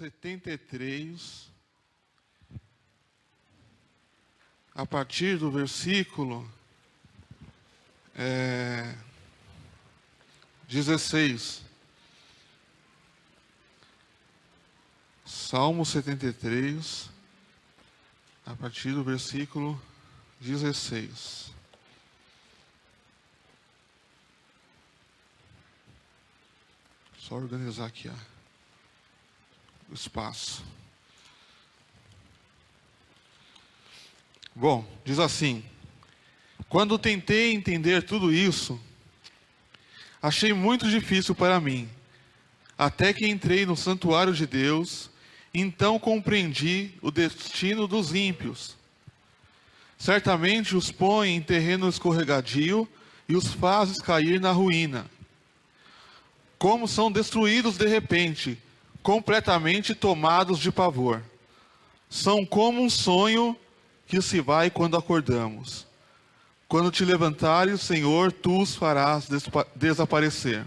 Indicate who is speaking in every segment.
Speaker 1: 73, a partir do versículo 16. Salmo 73, a partir do versículo 16. Só organizar aqui o espaço. Bom, diz assim: quando tentei entender tudo isso, achei muito difícil para mim, até que entrei no santuário de Deus, então compreendi o destino dos ímpios. Certamente os põe em terreno escorregadio e os fazes cair na ruína. Como são destruídos de repente, completamente tomados de pavor. São como um sonho que se vai quando acordamos. Quando te levantares, Senhor, tu os farás desaparecer.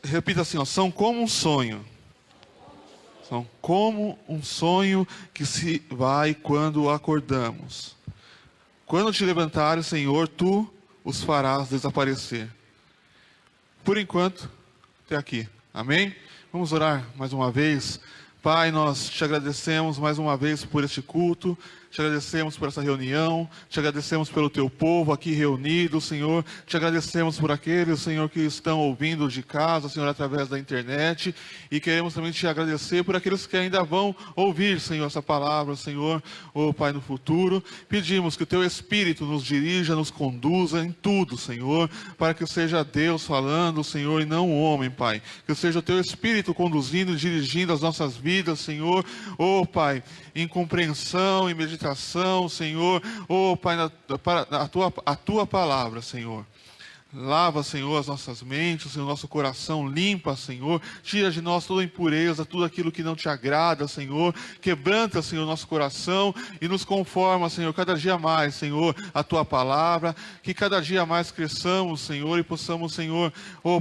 Speaker 1: Repita assim, são como um sonho. São como um sonho que se vai quando acordamos. Quando te levantares, Senhor, tu os farás desaparecer. Por enquanto, até aqui. Amém? Vamos orar mais uma vez. Pai, nós te agradecemos mais uma vez por este culto, te agradecemos por essa reunião, te agradecemos pelo teu povo aqui reunido, Senhor, te agradecemos por aqueles, Senhor, que estão ouvindo de casa, Senhor, através da internet, e queremos também te agradecer por aqueles que ainda vão ouvir, Senhor, essa palavra, Senhor, Pai, no futuro. Pedimos que o teu Espírito nos dirija, nos conduza em tudo, Senhor, para que seja Deus falando, Senhor, e não o homem, Pai, que seja o teu Espírito conduzindo e dirigindo as nossas vidas, Senhor, Pai, em compreensão, em meditação, Senhor, Pai, a tua palavra, Senhor. Lava, Senhor, as nossas mentes, Senhor, nosso coração, limpa, Senhor, tira de nós toda impureza, tudo aquilo que não te agrada, Senhor, quebranta, Senhor, nosso coração e nos conforma, Senhor, cada dia mais, Senhor, a tua palavra, que cada dia mais cresçamos, Senhor, e possamos, Senhor,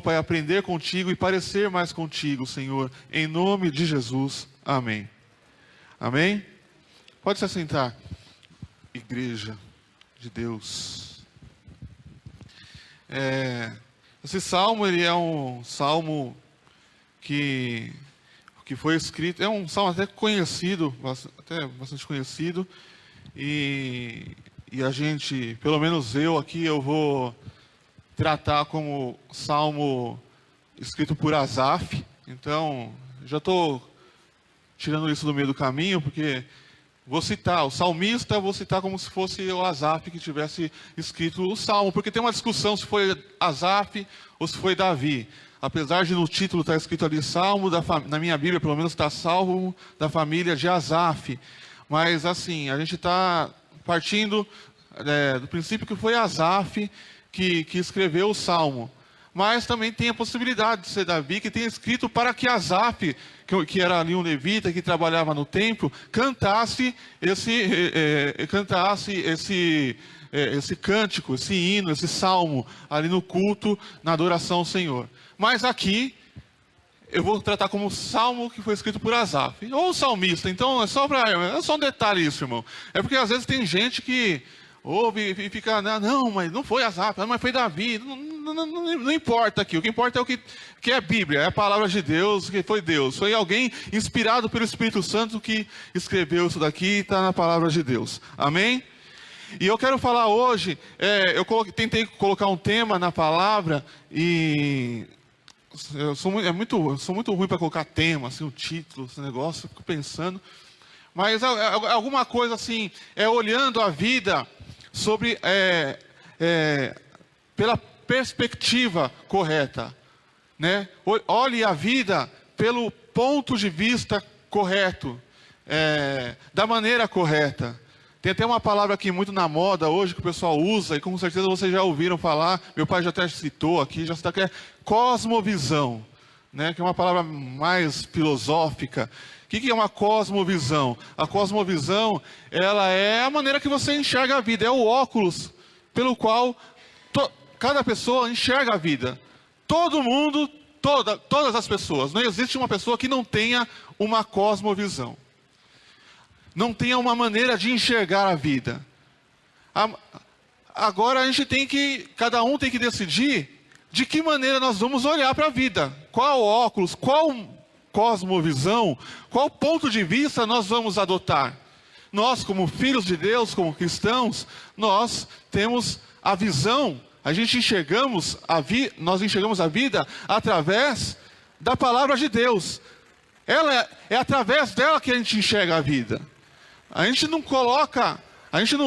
Speaker 1: Pai, aprender contigo e parecer mais contigo, Senhor, em nome de Jesus, amém. Amém? Pode se assentar, igreja de Deus. Esse salmo, ele é um salmo que foi escrito, é um salmo até conhecido, até bastante conhecido, e a gente, pelo menos eu aqui, eu vou tratar como salmo escrito por Asaf. Então, já estou tirando isso do meio do caminho, porque vou citar o salmista, vou citar como se fosse o Asaf que tivesse escrito o salmo, porque tem uma discussão se foi Asaf ou se foi Davi. Apesar de no título estar escrito ali salmo, na minha Bíblia pelo menos está salmo da família de Asaf. Mas assim, a gente está partindo do princípio que foi Asaf que escreveu o salmo. Mas também tem a possibilidade de ser Davi, que tenha escrito para que Asaf, que era ali um levita, que trabalhava no templo, cantasse esse cântico, esse hino, esse salmo, ali no culto, na adoração ao Senhor. Mas aqui, eu vou tratar como salmo que foi escrito por Asaf, ou salmista. Então, é só um detalhe isso, irmão. É porque às vezes tem gente que ouve e fica, não, mas não foi Asaf, mas foi Davi. Não importa aqui, o que importa é o que é a Bíblia, é a palavra de Deus, que foi Deus. Foi alguém inspirado pelo Espírito Santo que escreveu isso daqui e está na palavra de Deus. Amém? E eu quero falar hoje, eu tentei colocar um tema na palavra e eu sou muito ruim para colocar tema, assim, o título, esse negócio, eu fico pensando. Mas alguma coisa assim, olhando a vida sobre, pela perspectiva correta, né? Olhe a vida pelo ponto de vista correto, da maneira correta. Tem até uma palavra aqui muito na moda hoje que o pessoal usa, e com certeza vocês já ouviram falar, meu pai já até citou aqui, que é cosmovisão, né? Que é uma palavra mais filosófica. O que é uma cosmovisão? A cosmovisão, ela é a maneira que você enxerga a vida, é o óculos pelo qual cada pessoa enxerga a vida. Todo mundo, todas as pessoas. Não existe uma pessoa que não tenha uma cosmovisão. Não tenha uma maneira de enxergar a vida. Agora a gente cada um tem que decidir de que maneira nós vamos olhar para a vida. Qual óculos, qual cosmovisão, qual ponto de vista nós vamos adotar. Nós, como filhos de Deus, como cristãos, nós temos a visão, nós enxergamos a vida através da palavra de Deus. É através dela que a gente enxerga a vida. A gente não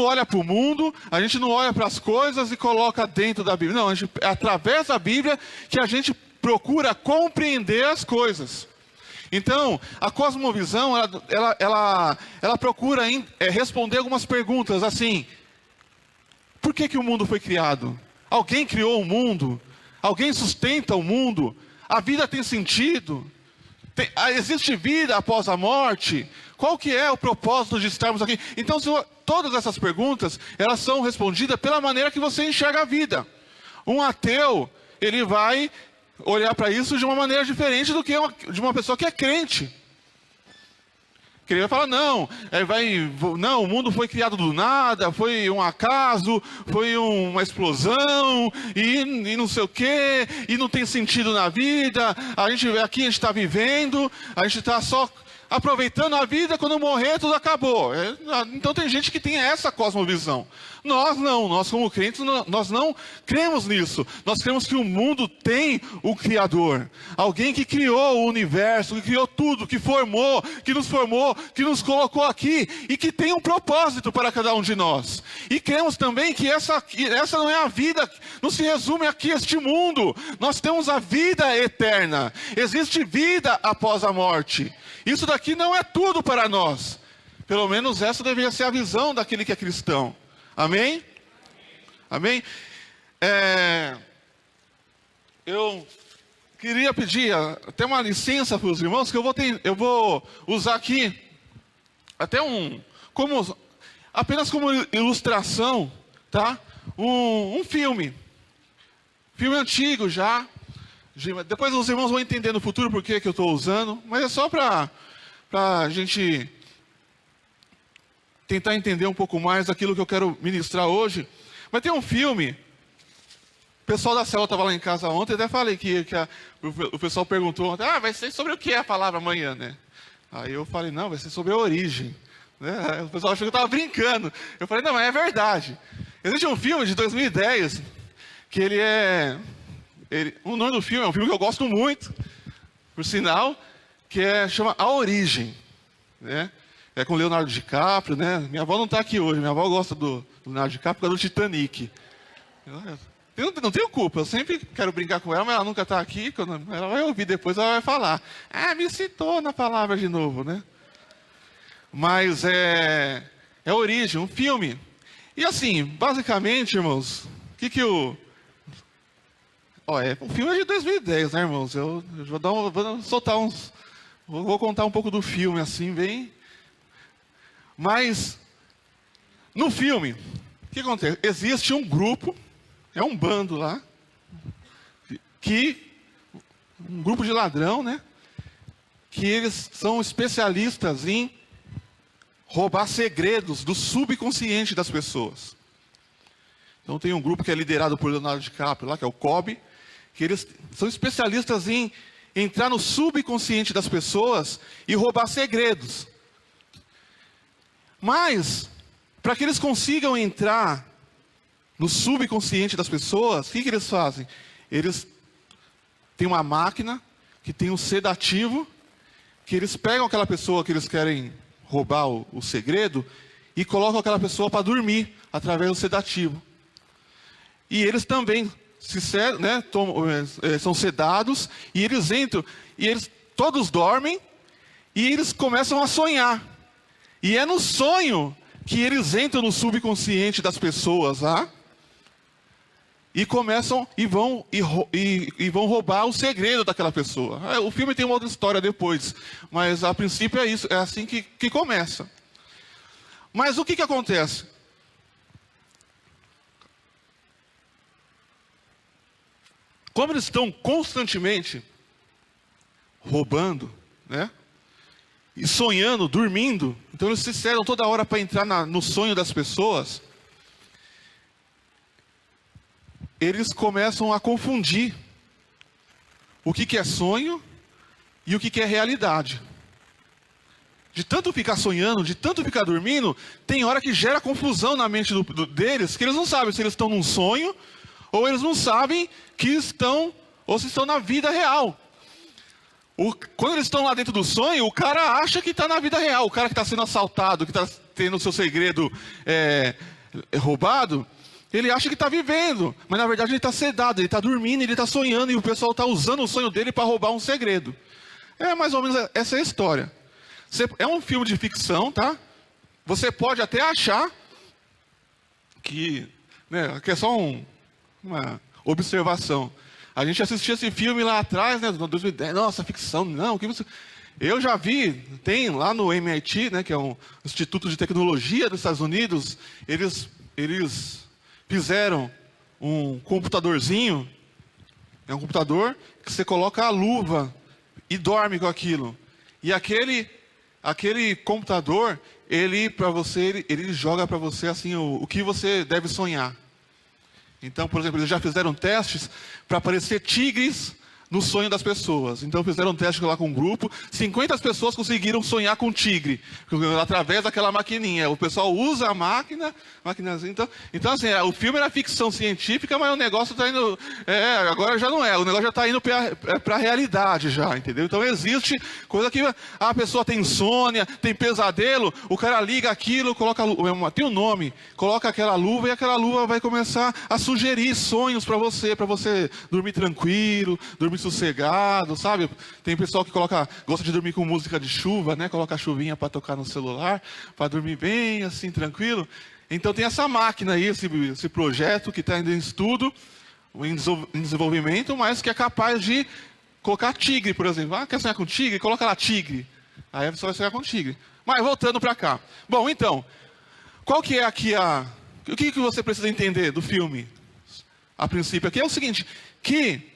Speaker 1: olha para o mundo, a gente não olha para as coisas e coloca dentro da Bíblia. Não, é através da Bíblia que a gente procura compreender as coisas. Então, a cosmovisão, ela procura responder algumas perguntas, assim: por que o mundo foi criado? Alguém criou o mundo? Alguém sustenta o mundo? A vida tem sentido? Existe vida após a morte? Qual que é o propósito de estarmos aqui? Então, todas essas perguntas, elas são respondidas pela maneira que você enxerga a vida. Um ateu, ele vai olhar para isso de uma maneira diferente do que de uma pessoa que é crente. Que ele vai falar, não, o mundo foi criado do nada, foi um acaso, foi uma explosão, e não sei o quê, e não tem sentido na vida, a gente está vivendo, a gente está só aproveitando a vida, quando morrer tudo acabou. Então tem gente que tem essa cosmovisão. Nós não, nós como crentes, nós não cremos nisso. Nós cremos que o mundo tem o Criador. Alguém que criou o universo, que criou tudo, que formou, que nos colocou aqui e que tem um propósito para cada um de nós. E cremos também que essa não é a vida, não se resume aqui a este mundo. Nós temos a vida eterna. Existe vida após a morte. Isso daqui não é tudo para nós. Pelo menos essa deveria ser a visão daquele que é cristão. Amém? Amém? Eu queria pedir até uma licença para os irmãos, que eu vou usar aqui até apenas como ilustração, tá? Um filme antigo já. Depois os irmãos vão entender no futuro por que eu estou usando, mas é só para a gente tentar entender um pouco mais daquilo que eu quero ministrar hoje. Mas tem um filme, o pessoal da célula estava lá em casa ontem, até falei que o pessoal perguntou, vai ser sobre o que é a palavra amanhã, né? Aí eu falei, não, vai ser sobre a origem. Né? O pessoal achou que eu estava brincando. Eu falei, não, mas é verdade. Existe um filme de 2010, que o nome do filme é um filme que eu gosto muito, por sinal, que chama A Origem, né? É com Leonardo DiCaprio, né? Minha avó não está aqui hoje, minha avó gosta do Leonardo DiCaprio por causa do Titanic. Eu não tenho culpa, eu sempre quero brincar com ela, mas ela nunca está aqui, quando ela vai ouvir depois, ela vai falar, me citou na palavra de novo, né? Mas é A Origem, um filme. E assim, basicamente, irmãos, o filme é de 2010, né, irmãos? Eu vou contar um pouco do filme, assim, bem. Mas, no filme, o que acontece? Existe um grupo, um bando lá, um grupo de ladrão, né? Que eles são especialistas em roubar segredos do subconsciente das pessoas. Então tem um grupo que é liderado por Leonardo DiCaprio lá, que é o COB, que eles são especialistas em entrar no subconsciente das pessoas e roubar segredos. Mas, para que eles consigam entrar no subconsciente das pessoas, o que eles fazem? Eles têm uma máquina que tem um sedativo, que eles pegam aquela pessoa que eles querem roubar o segredo e colocam aquela pessoa para dormir através do sedativo. E eles também são sedados, e eles entram, e eles todos dormem, e eles começam a sonhar. E é no sonho que eles entram no subconsciente das pessoas, e começam e vão roubar o segredo daquela pessoa. O filme tem uma outra história depois, mas a princípio é isso, é assim que começa. Mas o que acontece? como eles estão constantemente roubando, né? E sonhando, dormindo, então eles se disseram toda hora para entrar no sonho das pessoas, eles começam a confundir o que é sonho e o que é realidade. De tanto ficar sonhando, de tanto ficar dormindo, tem hora que gera confusão na mente deles, que eles não sabem se eles estão num sonho, ou eles não sabem que estão, ou se estão na vida real. Quando eles estão lá dentro do sonho, o cara acha que está na vida real. O cara que está sendo assaltado, que está tendo o seu segredo roubado, ele acha que está vivendo. Mas na verdade ele está sedado, ele está dormindo, ele está sonhando. E o pessoal está usando o sonho dele para roubar um segredo. É mais ou menos essa é a história. É um filme de ficção, tá? Você pode até achar que é só uma observação. A gente assistiu esse filme lá atrás, né, em 2010, nossa, ficção, não, eu já vi, tem lá no MIT, né, que é um Instituto de Tecnologia dos Estados Unidos, eles fizeram um computadorzinho, é um computador que você coloca a luva e dorme com aquilo. E aquele computador, ele joga para você assim o que você deve sonhar. Então, por exemplo, eles já fizeram testes para aparecer tigres no sonho das pessoas. Então fizeram um teste lá com um grupo, 50 pessoas conseguiram sonhar com tigre, através daquela maquininha. O pessoal usa a maquinazinha. Então assim, o filme era ficção científica, mas o negócio está indo... agora já não é, o negócio já está indo para a realidade já, entendeu? Então existe coisa que a pessoa tem insônia, tem pesadelo, o cara liga aquilo, coloca, tem um nome, coloca aquela luva e aquela luva vai começar a sugerir sonhos para você dormir tranquilo, dormir sossegado, sabe? Tem pessoal que gosta de dormir com música de chuva, né? Coloca a chuvinha para tocar no celular, para dormir bem, assim, tranquilo. Então tem essa máquina aí, esse projeto que está ainda em estudo, em desenvolvimento, mas que é capaz de colocar tigre, por exemplo. Quer sonhar com tigre? Coloca lá tigre. Aí você vai sonhar com tigre. Mas voltando para cá. Bom, então, qual que é aqui o que você precisa entender do filme? A princípio aqui é o seguinte, que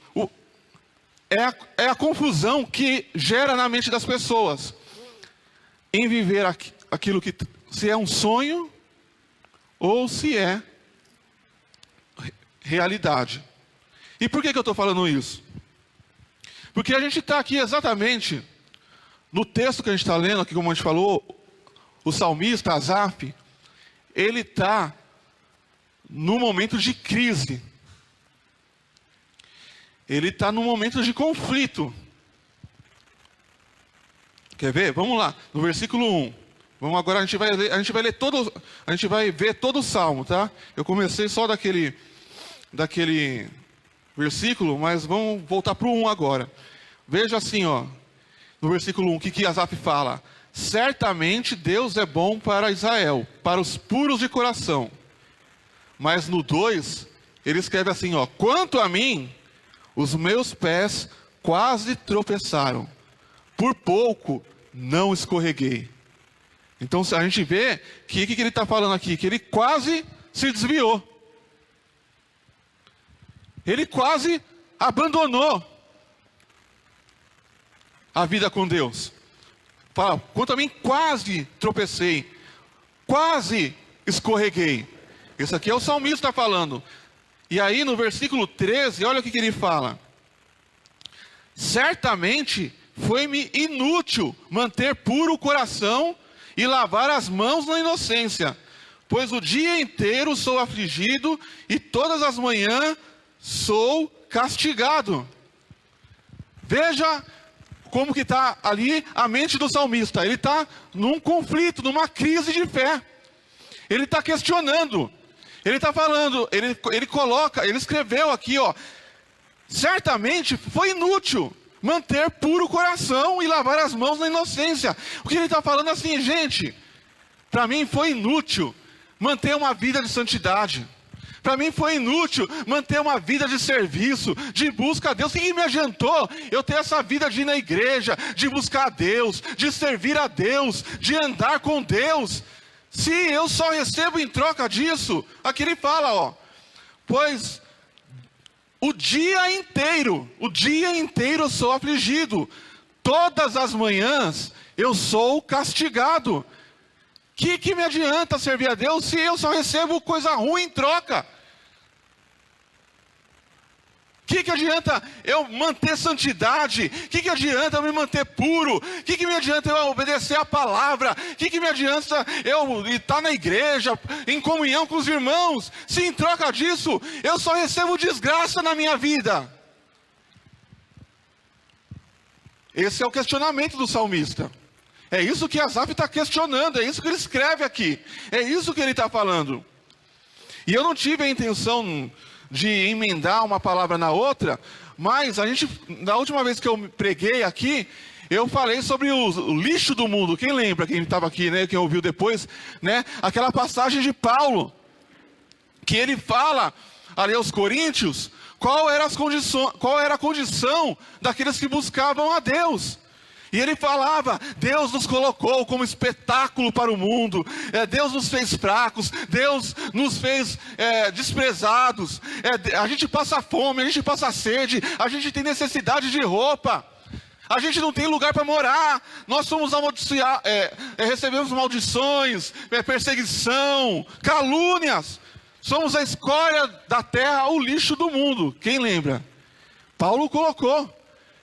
Speaker 1: é a confusão que gera na mente das pessoas em viver aquilo que se é um sonho ou se é realidade. E por que eu estou falando isso? Porque a gente está aqui exatamente no texto que a gente está lendo aqui, como a gente falou, o salmista Asaf, ele está no momento de crise. Ele está num momento de conflito. Quer ver? Vamos lá, no versículo 1. Agora a gente vai ver todo o salmo, tá? Eu comecei só daquele versículo, mas vamos voltar para o 1 agora. Veja assim, ó, no versículo 1, o que Asaf fala? Certamente Deus é bom para Israel, para os puros de coração. Mas no 2, ele escreve assim, ó, quanto a mim, os meus pés quase tropeçaram, por pouco não escorreguei. Então a gente vê que o que ele está falando aqui? Que ele quase se desviou. Ele quase abandonou a vida com Deus. Fala, quanto a mim quase tropecei, quase escorreguei. Esse aqui é o salmista falando. E aí no versículo 13, olha o que ele fala. Certamente foi-me inútil manter puro o coração e lavar as mãos na inocência, pois o dia inteiro sou afligido e todas as manhãs sou castigado. Veja como que está ali a mente do salmista. Ele está num conflito, numa crise de fé. Ele está questionando. Ele está falando, ele escreveu aqui, ó, certamente foi inútil manter puro o coração e lavar as mãos na inocência. O que ele está falando assim, gente, para mim foi inútil manter uma vida de santidade. Para mim foi inútil manter uma vida de serviço, de busca a Deus. O que me adiantou eu ter essa vida de ir na igreja, de buscar a Deus, de servir a Deus, de andar com Deus, se eu só recebo em troca disso? Aqui ele fala, ó, pois o dia inteiro eu sou afligido. Todas as manhãs eu sou castigado. Que me adianta servir a Deus se eu só recebo coisa ruim em troca? Que adianta eu manter santidade? Que adianta eu me manter puro? Que me adianta eu obedecer a palavra? Que me adianta eu estar na igreja, em comunhão com os irmãos, se em troca disso eu só recebo desgraça na minha vida? Esse é o questionamento do salmista. É isso que Asaf está questionando, é isso que ele escreve aqui, é isso que ele está falando. E eu não tive a intenção de emendar uma palavra na outra, mas na última vez que eu preguei aqui, eu falei sobre o lixo do mundo. Quem lembra, quem estava aqui, né, quem ouviu depois, né, aquela passagem de Paulo, que ele fala ali aos Coríntios, qual era a condição daqueles que buscavam a Deus. E ele falava, Deus nos colocou como espetáculo para o mundo, Deus nos fez fracos, Deus nos fez desprezados, a gente passa fome, a gente passa sede, a gente tem necessidade de roupa, a gente não tem lugar para morar, nós somos recebemos maldições, perseguição, calúnias, somos a escória da terra, o lixo do mundo. Quem lembra? Paulo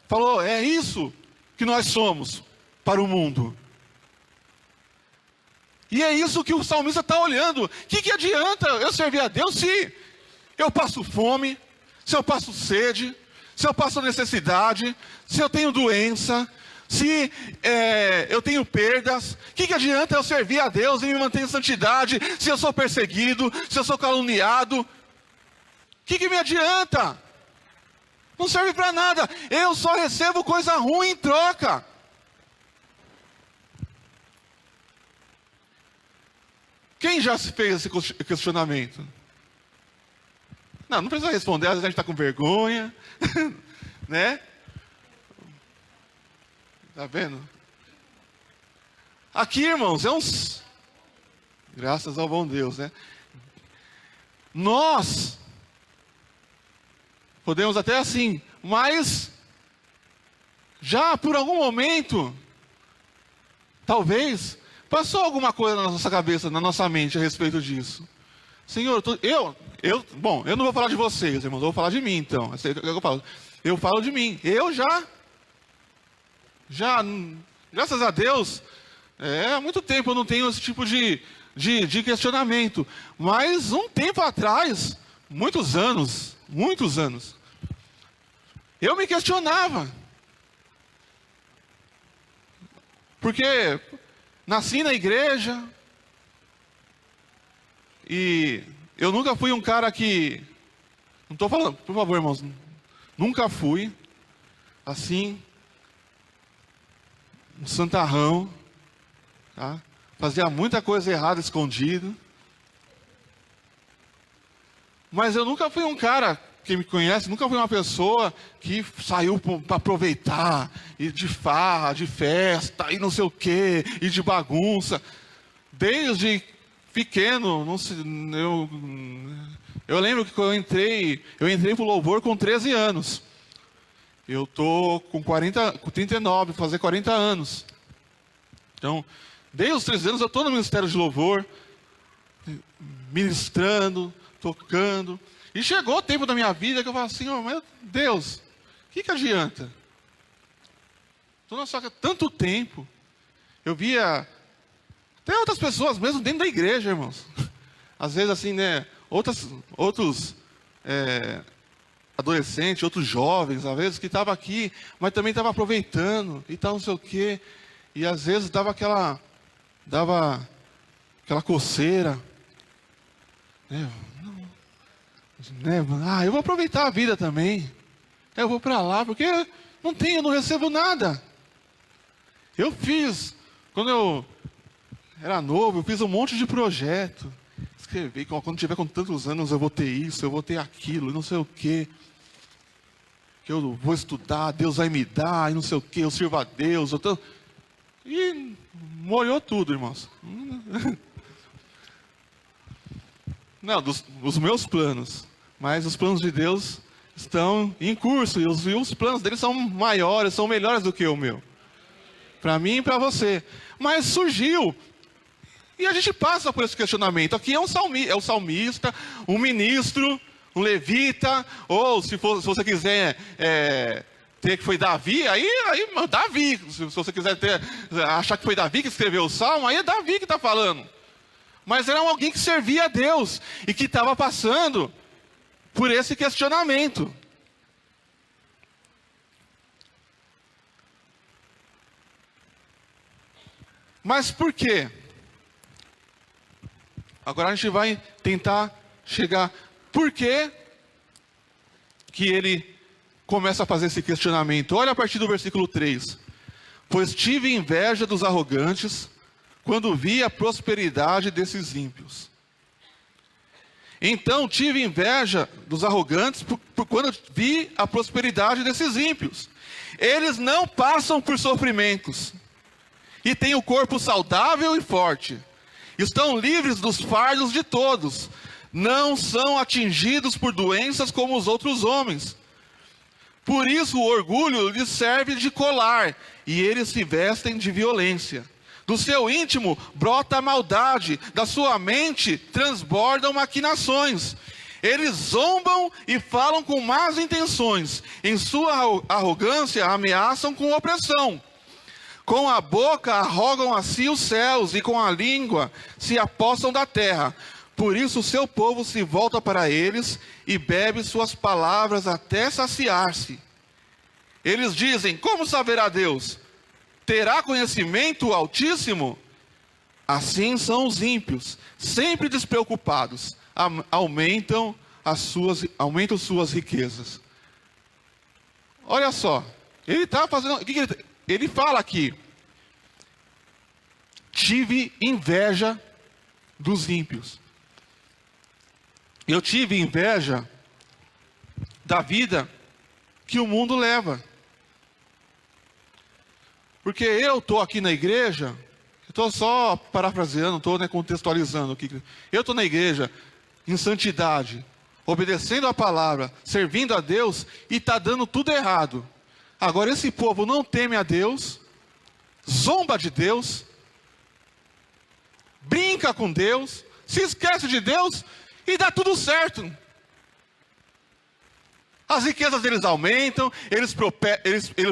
Speaker 1: falou, é isso que nós somos para o mundo. E é isso que o salmista está olhando. Que adianta eu servir a Deus se eu passo fome, se eu passo sede, se eu passo necessidade, se eu tenho doença, se eu tenho perdas? Que adianta eu servir a Deus e me manter em santidade se eu sou perseguido, se eu sou caluniado? Que me adianta? Não serve para nada. Eu só recebo coisa ruim em troca. Quem já se fez esse questionamento? Não precisa responder, às vezes a gente está com vergonha. Né? Está vendo? Aqui, irmãos, graças ao bom Deus, né? Nós podemos até assim, mas já por algum momento, talvez, passou alguma coisa na nossa cabeça, na nossa mente a respeito disso. Senhor, eu não vou falar de vocês, irmãos, eu vou falar de mim então. Eu falo de mim. Eu já, graças a Deus, há muito tempo eu não tenho esse tipo de questionamento. Mas um tempo atrás, muitos anos, eu me questionava. Porque nasci na igreja e eu nunca fui um cara que... Não estou falando, por favor, irmãos, nunca fui assim, um santarrão, tá? Fazia muita coisa errada escondido. Mas eu nunca fui um cara, quem me conhece, nunca fui uma pessoa que saiu para aproveitar, e de farra, de festa, e não sei o quê, e de bagunça. Desde pequeno, não sei, eu lembro que quando eu entrei pro louvor com 13 anos. Eu tô com 39, fazer 40 anos. Então, desde os 13 anos eu estou no ministério de louvor, ministrando, tocando. E chegou o tempo da minha vida que eu falo assim, oh, meu Deus, o que adianta? Estou na sua casa tanto tempo. Eu via até outras pessoas mesmo dentro da igreja, irmãos. Às vezes assim, né, outros adolescentes, outros jovens, às vezes que estavam aqui, mas também estavam aproveitando e tal, não sei o quê. E às vezes dava aquela coceira. Eu vou aproveitar a vida também. Eu vou para lá, porque eu não recebo nada. Eu fiz, quando eu era novo, eu fiz um monte de projeto. Escrevi, quando tiver com tantos anos eu vou ter isso, eu vou ter aquilo, não sei o quê. Que eu vou estudar, Deus vai me dar, e não sei o quê, eu sirvo a Deus. E molhou tudo, irmãos. Não, dos meus planos. Mas os planos de Deus estão em curso, e os planos deles são maiores, são melhores do que o meu. Para mim e para você. Mas surgiu, e a gente passa por esse questionamento. Aqui é um salmista, um ministro, um levita, ou se você quiser ter que foi Davi, aí Davi. Se você quiser achar que foi Davi que escreveu o salmo, aí é Davi que está falando. Mas era alguém que servia a Deus e que estava passando por esse questionamento. Mas por quê? Agora a gente vai tentar chegar. Por que ele começa a fazer esse questionamento? Olha a partir do versículo 3. Pois tive inveja dos arrogantes quando vi a prosperidade desses ímpios. Então tive inveja dos arrogantes quando vi a prosperidade desses ímpios. Eles não passam por sofrimentos e têm o corpo saudável e forte. Estão livres dos fardos de todos. Não são atingidos por doenças como os outros homens. Por isso o orgulho lhes serve de colar e eles se vestem de violência. Do seu íntimo brota a maldade, da sua mente transbordam maquinações. Eles zombam e falam com más intenções. Em sua arrogância ameaçam com opressão. Com a boca arrogam a si os céus e com a língua se apossam da terra. Por isso o seu povo se volta para eles e bebe suas palavras até saciar-se. Eles dizem: como saberá Deus? Terá conhecimento o Altíssimo? Assim são os ímpios, sempre despreocupados, aumentam suas riquezas. Olha só, ele está fazendo, ele fala aqui: tive inveja dos ímpios. Eu tive inveja da vida que o mundo leva. Porque eu estou aqui na igreja, estou só parafraseando, estou contextualizando aqui. Eu estou na igreja em santidade, obedecendo a palavra, servindo a Deus, e está dando tudo errado. Agora esse povo não teme a Deus, zomba de Deus, brinca com Deus, se esquece de Deus e dá tudo certo. As riquezas deles aumentam, eles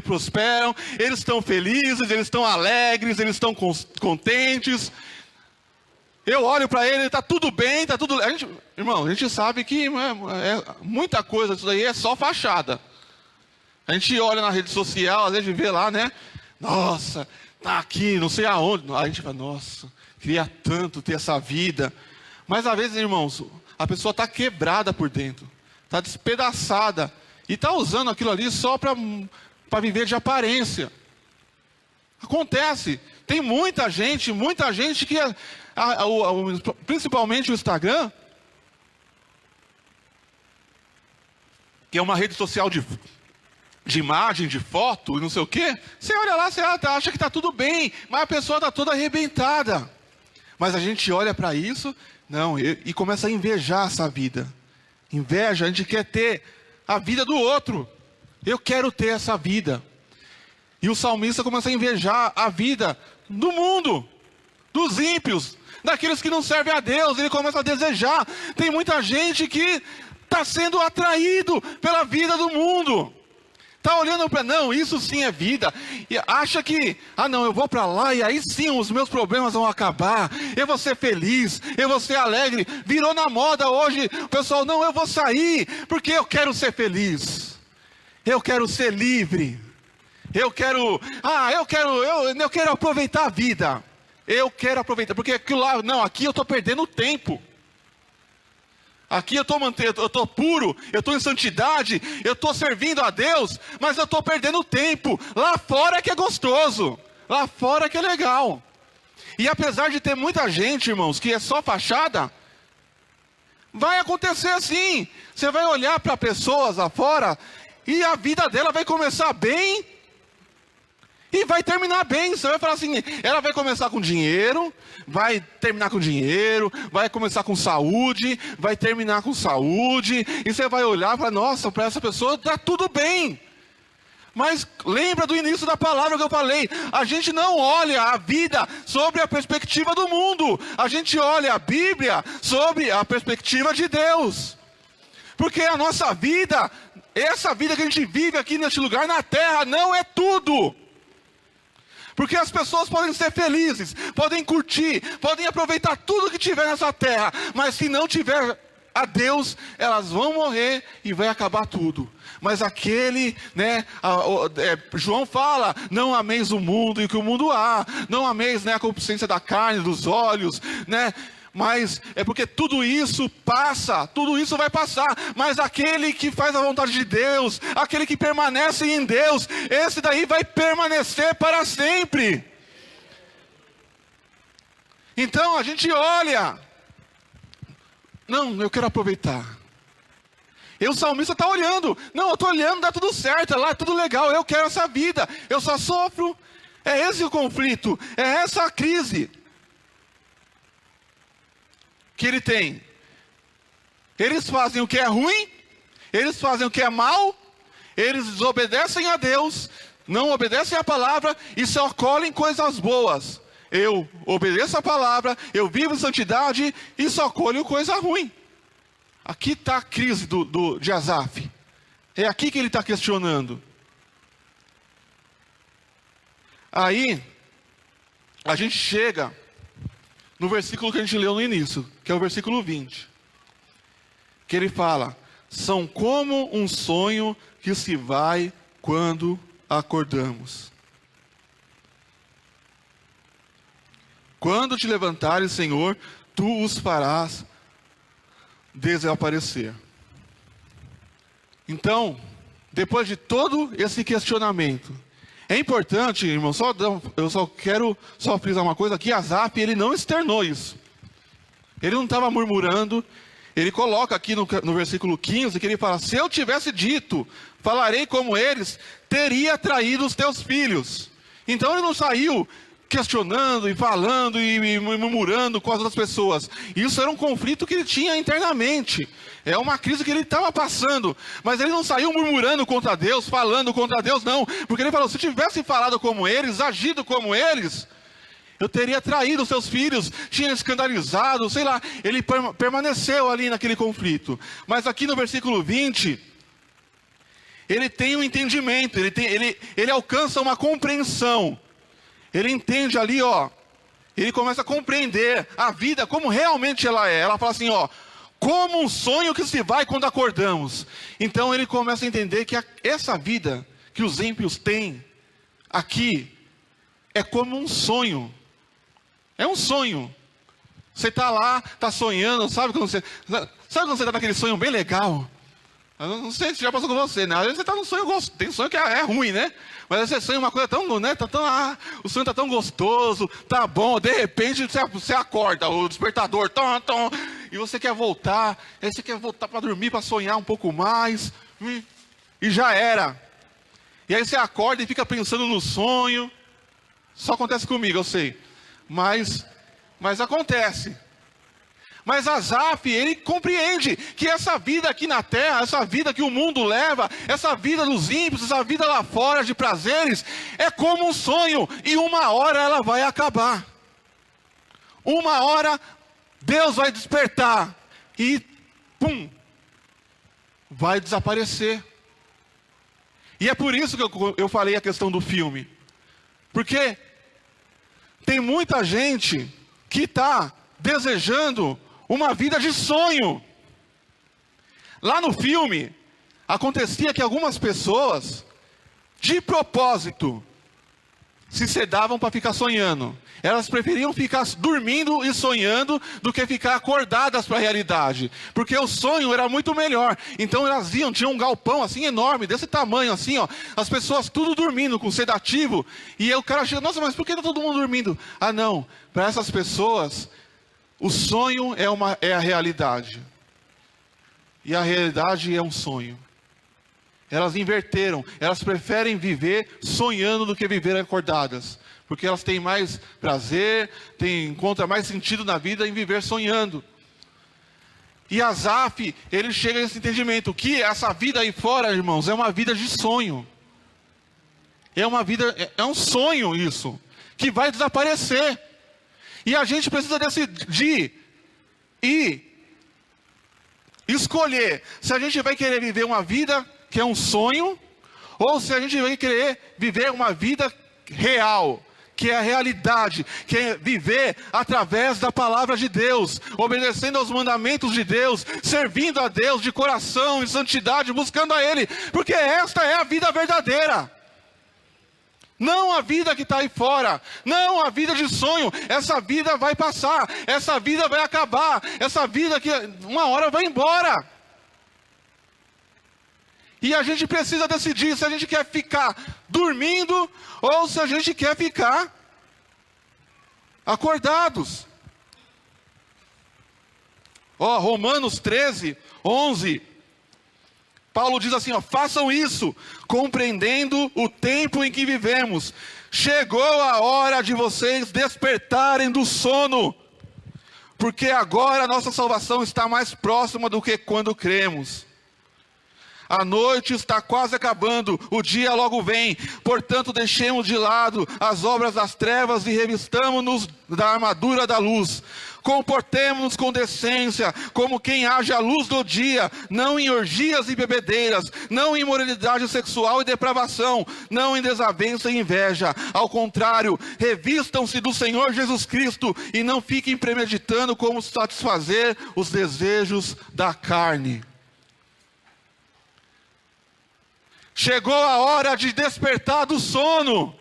Speaker 1: prosperam, eles estão felizes, eles estão alegres, eles estão contentes. Eu olho para ele, está tudo bem, está tudo... Irmão, a gente sabe que muita coisa disso aí é só fachada. A gente olha na rede social, às vezes vê lá, né? Nossa, tá aqui, não sei aonde. Aí a gente fala: nossa, queria tanto ter essa vida. Mas às vezes, irmãos, a pessoa está quebrada por dentro. Está despedaçada. E está usando aquilo ali só para viver de aparência. Acontece. Tem muita gente que, principalmente o Instagram, que é uma rede social de imagem, de foto e não sei o quê. Você olha lá, você acha que está tudo bem, mas a pessoa está toda arrebentada. Mas a gente olha para isso, não, e começa a invejar essa vida. Inveja, a gente quer ter a vida do outro. Eu quero ter essa vida. E o salmista começa a invejar a vida do mundo, dos ímpios, daqueles que não servem a Deus. Ele começa a desejar. Tem muita gente que está sendo atraído pela vida do mundo. Está olhando para, não, isso sim é vida. E acha que, não, eu vou para lá e aí sim os meus problemas vão acabar. Eu vou ser feliz, eu vou ser alegre. Virou na moda hoje, o pessoal, não, eu vou sair porque eu quero ser feliz. Eu quero ser livre. Eu quero aproveitar a vida. Eu quero aproveitar, porque aquilo lá, não, aqui eu estou perdendo tempo. Aqui eu estou puro, eu estou em santidade, eu estou servindo a Deus, mas eu estou perdendo tempo. Lá fora é que é gostoso, lá fora é que é legal. E apesar de ter muita gente, irmãos, que é só fachada, vai acontecer assim. Você vai olhar para pessoas lá fora e a vida dela vai começar bem E vai terminar bem. Você vai falar assim, ela vai começar com dinheiro, vai terminar com dinheiro, vai começar com saúde, vai terminar com saúde. E você vai olhar para, nossa, para essa pessoa está tudo bem. Mas lembra do início da palavra que eu falei. A gente não olha a vida sobre a perspectiva do mundo. A gente olha a Bíblia sobre a perspectiva de Deus. Porque a nossa vida, essa vida que a gente vive aqui neste lugar na terra, não é tudo. Porque as pessoas podem ser felizes, podem curtir, podem aproveitar tudo que tiver nessa terra. Mas se não tiver a Deus, elas vão morrer e vai acabar tudo. Mas aquele, João fala, não ameis o mundo e o que o mundo há. Não ameis, a concupiscência da carne, dos olhos, Mas é porque tudo isso passa, tudo isso vai passar. Mas aquele que faz a vontade de Deus, aquele que permanece em Deus, esse daí vai permanecer para sempre. Então a gente olha, não, eu quero aproveitar. E o salmista está olhando, não, eu estou olhando, dá tudo certo, lá é tudo legal, eu quero essa vida, eu só sofro. É esse o conflito, é essa a crise que ele tem. Eles fazem o que é ruim, eles fazem o que é mal, eles desobedecem a Deus, não obedecem a palavra e só colhem coisas boas. Eu obedeço a palavra, eu vivo em santidade e só colho coisa ruim. Aqui está a crise de Asaf. É aqui que ele está questionando. Aí, a gente chega no versículo que a gente leu no início, que é o versículo 20. Que ele fala, são como um sonho que se vai quando acordamos. Quando te levantares, Senhor, tu os farás desaparecer. Então, depois de todo esse questionamento, é importante, irmão, eu só quero frisar uma coisa aqui, Asaf, ele não externou isso. Ele não estava murmurando, ele coloca aqui no versículo 15, que ele fala, se eu tivesse dito, falarei como eles, teria traído os teus filhos. Então ele não saiu questionando e falando e murmurando com as outras pessoas. Isso era um conflito que ele tinha internamente. É uma crise que ele estava passando. Mas ele não saiu murmurando contra Deus, falando contra Deus, não. Porque ele falou, se tivesse falado como eles, agido como eles, eu teria traído os seus filhos, tinha escandalizado, sei lá. Ele permaneceu ali naquele conflito. Mas aqui no versículo 20, ele tem um entendimento, ele alcança uma compreensão. Ele entende ali, ele começa a compreender a vida como realmente ela é. Ela fala assim, como um sonho que se vai quando acordamos. Então ele começa a entender que essa vida que os ímpios têm aqui é como um sonho. É um sonho. Você está lá, está sonhando, sabe quando você está naquele sonho bem legal? Eu não sei se já passou com você, né? Às vezes você está num sonho gostoso, tem sonho que é ruim, né? Mas você sonha uma coisa tão, o sonho está tão gostoso, tá bom, de repente você acorda, o despertador, e você quer voltar, aí você quer voltar para dormir, para sonhar um pouco mais, e já era. E aí você acorda e fica pensando no sonho, só acontece comigo, eu sei, mas acontece. Mas Asaf, ele compreende que essa vida aqui na terra, essa vida que o mundo leva, essa vida dos ímpios, essa vida lá fora de prazeres, é como um sonho, e uma hora ela vai acabar. Uma hora Deus vai despertar e pum, vai desaparecer. E é por isso que eu falei a questão do filme. Porque tem muita gente que está desejando uma vida de sonho. Lá no filme, acontecia que algumas pessoas, de propósito, se sedavam para ficar sonhando. Elas preferiam ficar dormindo e sonhando do que ficar acordadas para a realidade. Porque o sonho era muito melhor. Então elas tinham um galpão assim enorme, desse tamanho assim, as pessoas tudo dormindo com sedativo. E aí o cara chega, nossa, mas por que está todo mundo dormindo? Ah não, para essas pessoas, o sonho é a realidade. E a realidade é um sonho. Elas inverteram, elas preferem viver sonhando do que viver acordadas. Porque elas têm mais prazer, encontram mais sentido na vida em viver sonhando. E Asaf, ele chega a esse entendimento, que essa vida aí fora, irmãos, é uma vida de sonho. É um sonho isso, que vai desaparecer. E a gente precisa decidir e escolher se a gente vai querer viver uma vida que é um sonho, ou se a gente vai querer viver uma vida real, que é a realidade, que é viver através da palavra de Deus, obedecendo aos mandamentos de Deus, servindo a Deus de coração, em santidade, buscando a Ele, porque esta é a vida verdadeira. Não a vida que está aí fora, não a vida de sonho. Essa vida vai passar, essa vida vai acabar, essa vida que uma hora vai embora. E a gente precisa decidir se a gente quer ficar dormindo ou se a gente quer ficar acordados. Romanos 13, 11. Paulo diz assim, façam isso, compreendendo o tempo em que vivemos. Chegou a hora de vocês despertarem do sono, porque agora a nossa salvação está mais próxima do que quando cremos. A noite está quase acabando, o dia logo vem. Portanto, deixemos de lado as obras das trevas e revistamo-nos da armadura da luz. Comportemo-nos com decência, como quem age à luz do dia, não em orgias e bebedeiras, não em imoralidade sexual e depravação, não em desavença e inveja. Ao contrário, revistam-se do Senhor Jesus Cristo e não fiquem premeditando como satisfazer os desejos da carne. Chegou a hora de despertar do sono.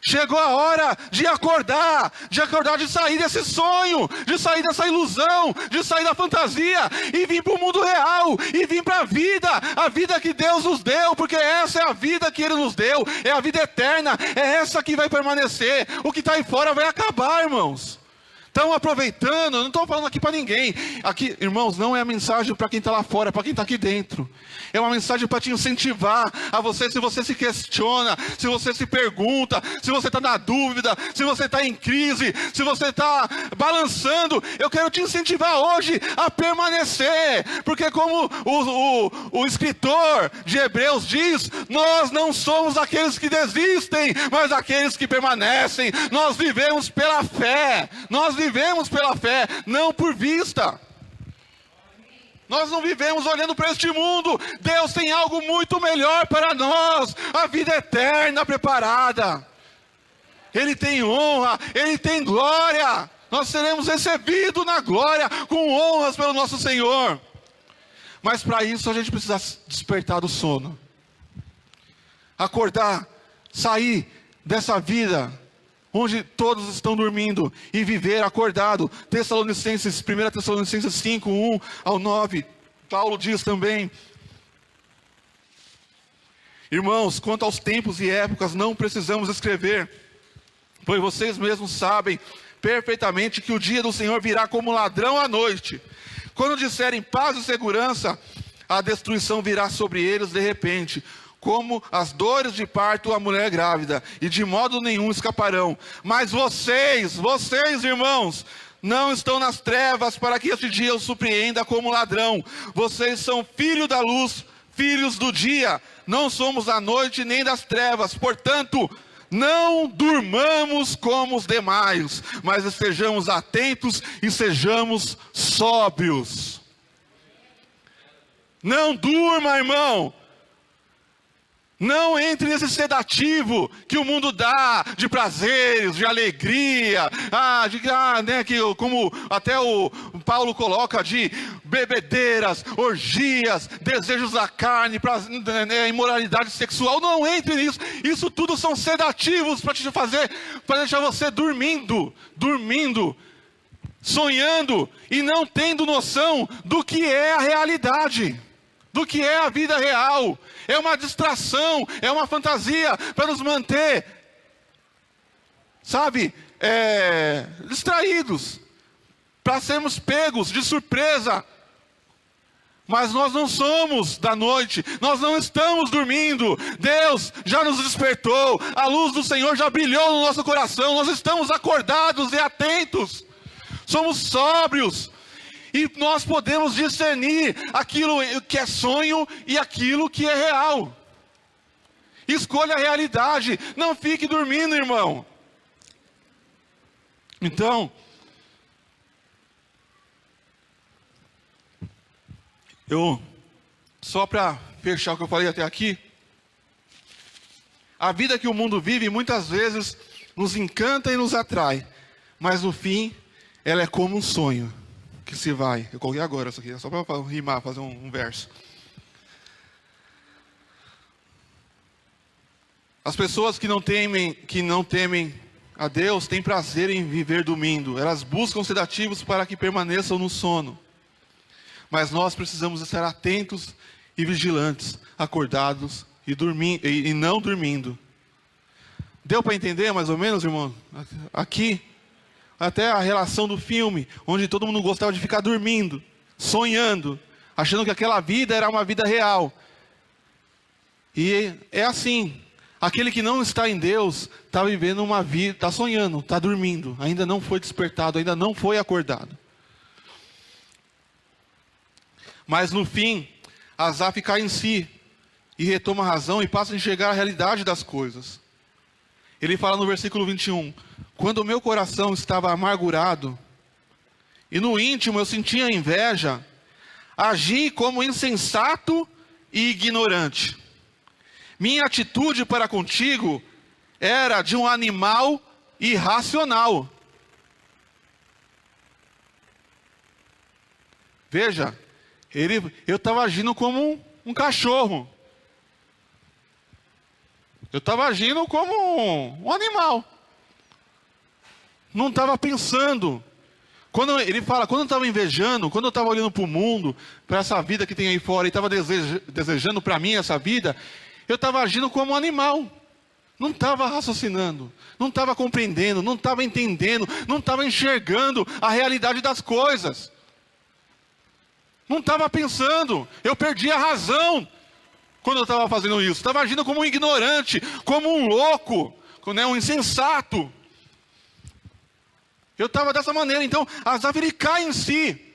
Speaker 1: Chegou a hora de acordar de sair desse sonho, de sair dessa ilusão, de sair da fantasia e vir para o mundo real, e vir para a vida que Deus nos deu, porque essa é a vida que Ele nos deu, é a vida eterna, é essa que vai permanecer. O que está aí fora vai acabar, irmãos. Estão aproveitando, não estou falando aqui para ninguém. Aqui, irmãos, não é a mensagem para quem está lá fora, é para quem está aqui dentro. É uma mensagem para te incentivar a você, se você se questiona, se você se pergunta, se você está na dúvida, se você está em crise, se você está balançando. Eu quero te incentivar hoje a permanecer, porque como o escritor de Hebreus diz, nós não somos aqueles que desistem, mas aqueles que permanecem. Nós vivemos pela fé, não por vista. Nós não vivemos olhando para este mundo. Deus tem algo muito melhor para nós, a vida eterna preparada. Ele tem honra, Ele tem glória. Nós seremos recebidos na glória, com honras pelo nosso Senhor. Mas para isso a gente precisa despertar do sono, acordar, sair dessa vida onde todos estão dormindo, e viver acordado. 1 Tessalonicenses 5, 1 ao 9, Paulo diz também: irmãos, quanto aos tempos e épocas não precisamos escrever, pois vocês mesmos sabem perfeitamente que o dia do Senhor virá como ladrão à noite. Quando disserem paz e segurança, a destruição virá sobre eles de repente, como as dores de parto à mulher grávida, e de modo nenhum escaparão. Mas vocês, irmãos, não estão nas trevas para que este dia os surpreenda como ladrão. Vocês são filhos da luz, filhos do dia. Não somos da noite nem das trevas. Portanto, não durmamos como os demais, mas estejamos atentos e sejamos sóbrios. Não durma, irmão. Não entre nesse sedativo que o mundo dá, de prazeres, de alegria, como até o Paulo coloca, de bebedeiras, orgias, desejos da carne, imoralidade sexual. Não entre nisso. Isso tudo são sedativos para te fazer, para deixar você dormindo, sonhando e não tendo noção do que é a realidade, do que é a vida real. É uma distração, é uma fantasia para nos manter, distraídos, para sermos pegos de surpresa Mas nós não somos da noite, nós não estamos dormindo. Deus já nos despertou, a luz do Senhor já brilhou no nosso coração. Nós estamos acordados e atentos, somos sóbrios. E nós podemos discernir aquilo que é sonho e aquilo que é real. Escolha a realidade, não fique dormindo, irmão. Então, só para fechar o que eu falei até aqui, a vida que o mundo vive muitas vezes nos encanta e nos atrai, mas no fim, ela é como um sonho que se vai. Eu coloquei agora isso aqui, só para rimar, fazer um verso. As pessoas que não temem a Deus têm prazer em viver dormindo. Elas buscam sedativos para que permaneçam no sono. Mas nós precisamos estar atentos e vigilantes, acordados e não dormindo. Deu para entender mais ou menos, irmão? Aqui, até a relação do filme, onde todo mundo gostava de ficar dormindo, sonhando, achando que aquela vida era uma vida real. E é assim, aquele que não está em Deus, está vivendo uma vida, está sonhando, está dormindo, ainda não foi despertado, ainda não foi acordado. Mas no fim, Asaf cai em si, e retoma a razão e passa a enxergar a realidade das coisas. Ele fala no versículo 21, quando o meu coração estava amargurado, e no íntimo eu sentia inveja, agi como insensato e ignorante. Minha atitude para contigo era de um animal irracional. Veja, eu estava agindo como um cachorro. Eu estava agindo como um animal. Não estava pensando. Quando ele fala, quando eu estava invejando, quando eu estava olhando para o mundo, para essa vida que tem aí fora, e estava desejando para mim essa vida, eu estava agindo como um animal. Não estava raciocinando, não estava compreendendo, não estava entendendo, não estava enxergando a realidade das coisas. Não estava pensando, eu perdi a razão quando eu estava fazendo isso. Estava agindo como um ignorante, como um louco, um insensato. Eu estava dessa maneira. Então, Asaf, ele cai em si.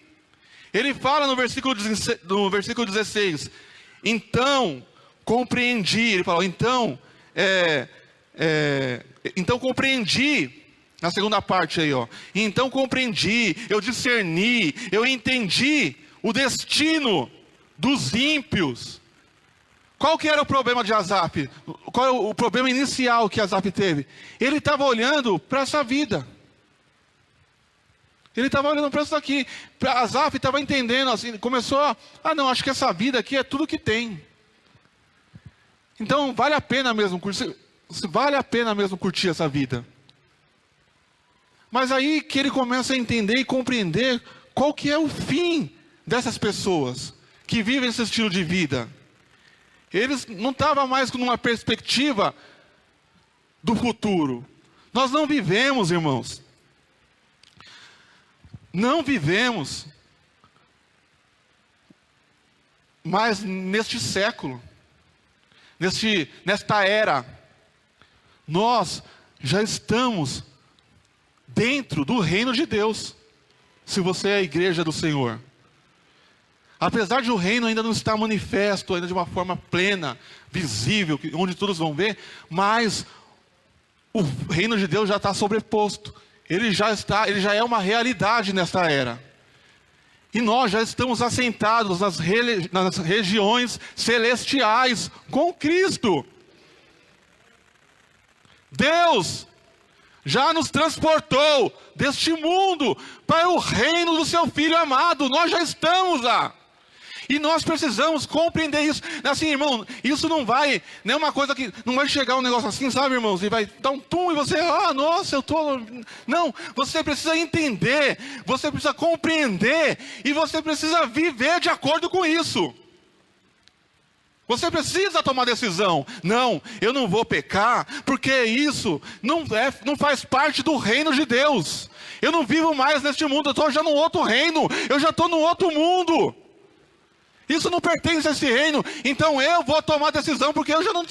Speaker 1: Ele fala no versículo 16, então compreendi, ele fala, então compreendi, na segunda parte aí, ó. Então compreendi, eu discerni, eu entendi o destino dos ímpios. Qual que era o problema de Asaf? Qual é o problema inicial que Asaf teve? Ele estava olhando para essa vida. Ele estava olhando para isso aqui. Asaf estava entendendo, assim, começou não, acho que essa vida aqui é tudo que tem. Então vale a pena mesmo curtir essa vida. Mas aí que ele começa a entender e compreender qual que é o fim dessas pessoas que vivem esse estilo de vida. Eles não estavam mais com uma perspectiva do futuro. Nós não vivemos, irmãos. Não vivemos mais neste século, nesta era. Nós já estamos dentro do reino de Deus, se você é a igreja do Senhor. Apesar de o reino ainda não estar manifesto, ainda de uma forma plena, visível, onde todos vão ver, mas o reino de Deus já está sobreposto. Ele já é uma realidade nesta era. E nós já estamos assentados nas regiões celestiais com Cristo. Deus já nos transportou deste mundo para o reino do seu Filho amado. Nós já estamos lá. E nós precisamos compreender isso. Assim, irmão, isso não é uma coisa que não vai chegar um negócio assim, sabe, irmãos? E vai dar um tum e você, nossa, eu tô... Não, você precisa entender, você precisa compreender e você precisa viver de acordo com isso. Você precisa tomar decisão. Não, eu não vou pecar, porque isso não faz parte do reino de Deus. Eu não vivo mais neste mundo, eu estou já no outro reino, eu já estou no outro mundo. Isso não pertence a esse reino. Então eu vou tomar decisão, porque eu já não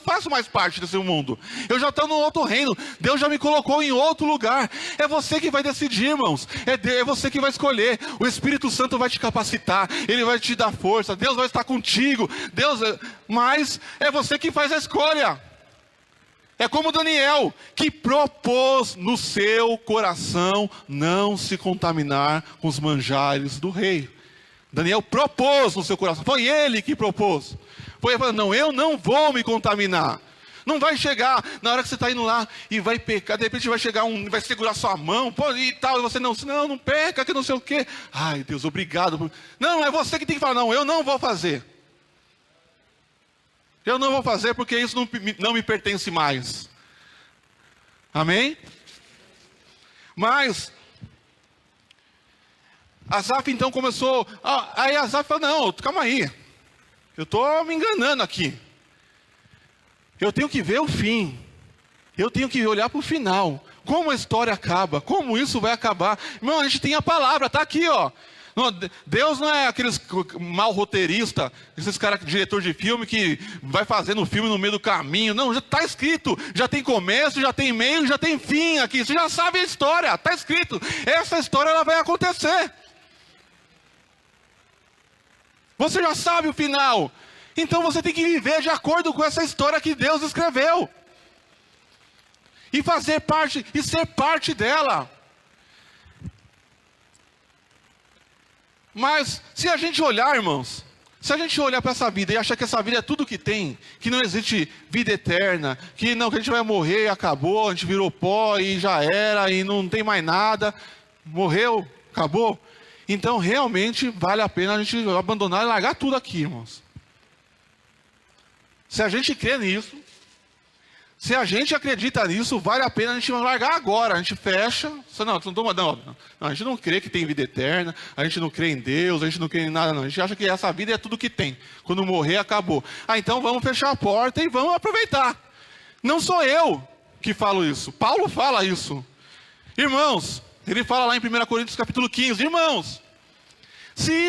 Speaker 1: faço mais parte desse mundo. Eu já estou no outro reino. Deus já me colocou em outro lugar. É você que vai decidir, irmãos. É você que vai escolher. O Espírito Santo vai te capacitar. Ele vai te dar força. Deus vai estar contigo. Mas é você que faz a escolha. É como Daniel, que propôs no seu coração não se contaminar com os manjares do rei. Daniel propôs no seu coração, foi ele que propôs. Foi ele falando, não, eu não vou me contaminar. Não vai chegar, na hora que você está indo lá e vai pecar, de repente vai chegar vai segurar sua mão, e tal, e você não peca, que não sei o quê. Ai Deus, obrigado. Não, é você que tem que falar, não, eu não vou fazer. Eu não vou fazer porque isso não me pertence mais. Amém? Mas Asaf então começou. Aí Asaf falou, não, calma aí. Eu estou me enganando aqui. Eu tenho que ver o fim. Eu tenho que olhar para o final. Como a história acaba. Como isso vai acabar. Irmão, a gente tem a palavra, está aqui, ó. Não, Deus não é aqueles mal roteirista, esses caras, diretor de filme, que vai fazendo o filme no meio do caminho. Não, já está escrito, já tem começo, já tem meio, já tem fim aqui. Você já sabe a história, está escrito. Essa história ela vai acontecer. Você já sabe o final. Então você tem que viver de acordo com essa história que Deus escreveu. E fazer parte, e ser parte dela. Mas, se a gente olhar, irmãos, se a gente olhar para essa vida e achar que essa vida é tudo que tem, que não existe vida eterna, que a gente vai morrer e acabou, a gente virou pó e já era, e não tem mais nada, morreu, acabou. Então, realmente, vale a pena a gente abandonar e largar tudo aqui, irmãos. Se a gente crê nisso, se a gente acredita nisso, vale a pena a gente largar agora. A gente fecha. Não, a gente não crê que tem vida eterna. A gente não crê em Deus. A gente não crê em nada, não. A gente acha que essa vida é tudo que tem. Quando morrer, acabou. Então vamos fechar a porta e vamos aproveitar. Não sou eu que falo isso. Paulo fala isso. Irmãos, ele fala lá em 1 Coríntios capítulo 15. Irmãos, se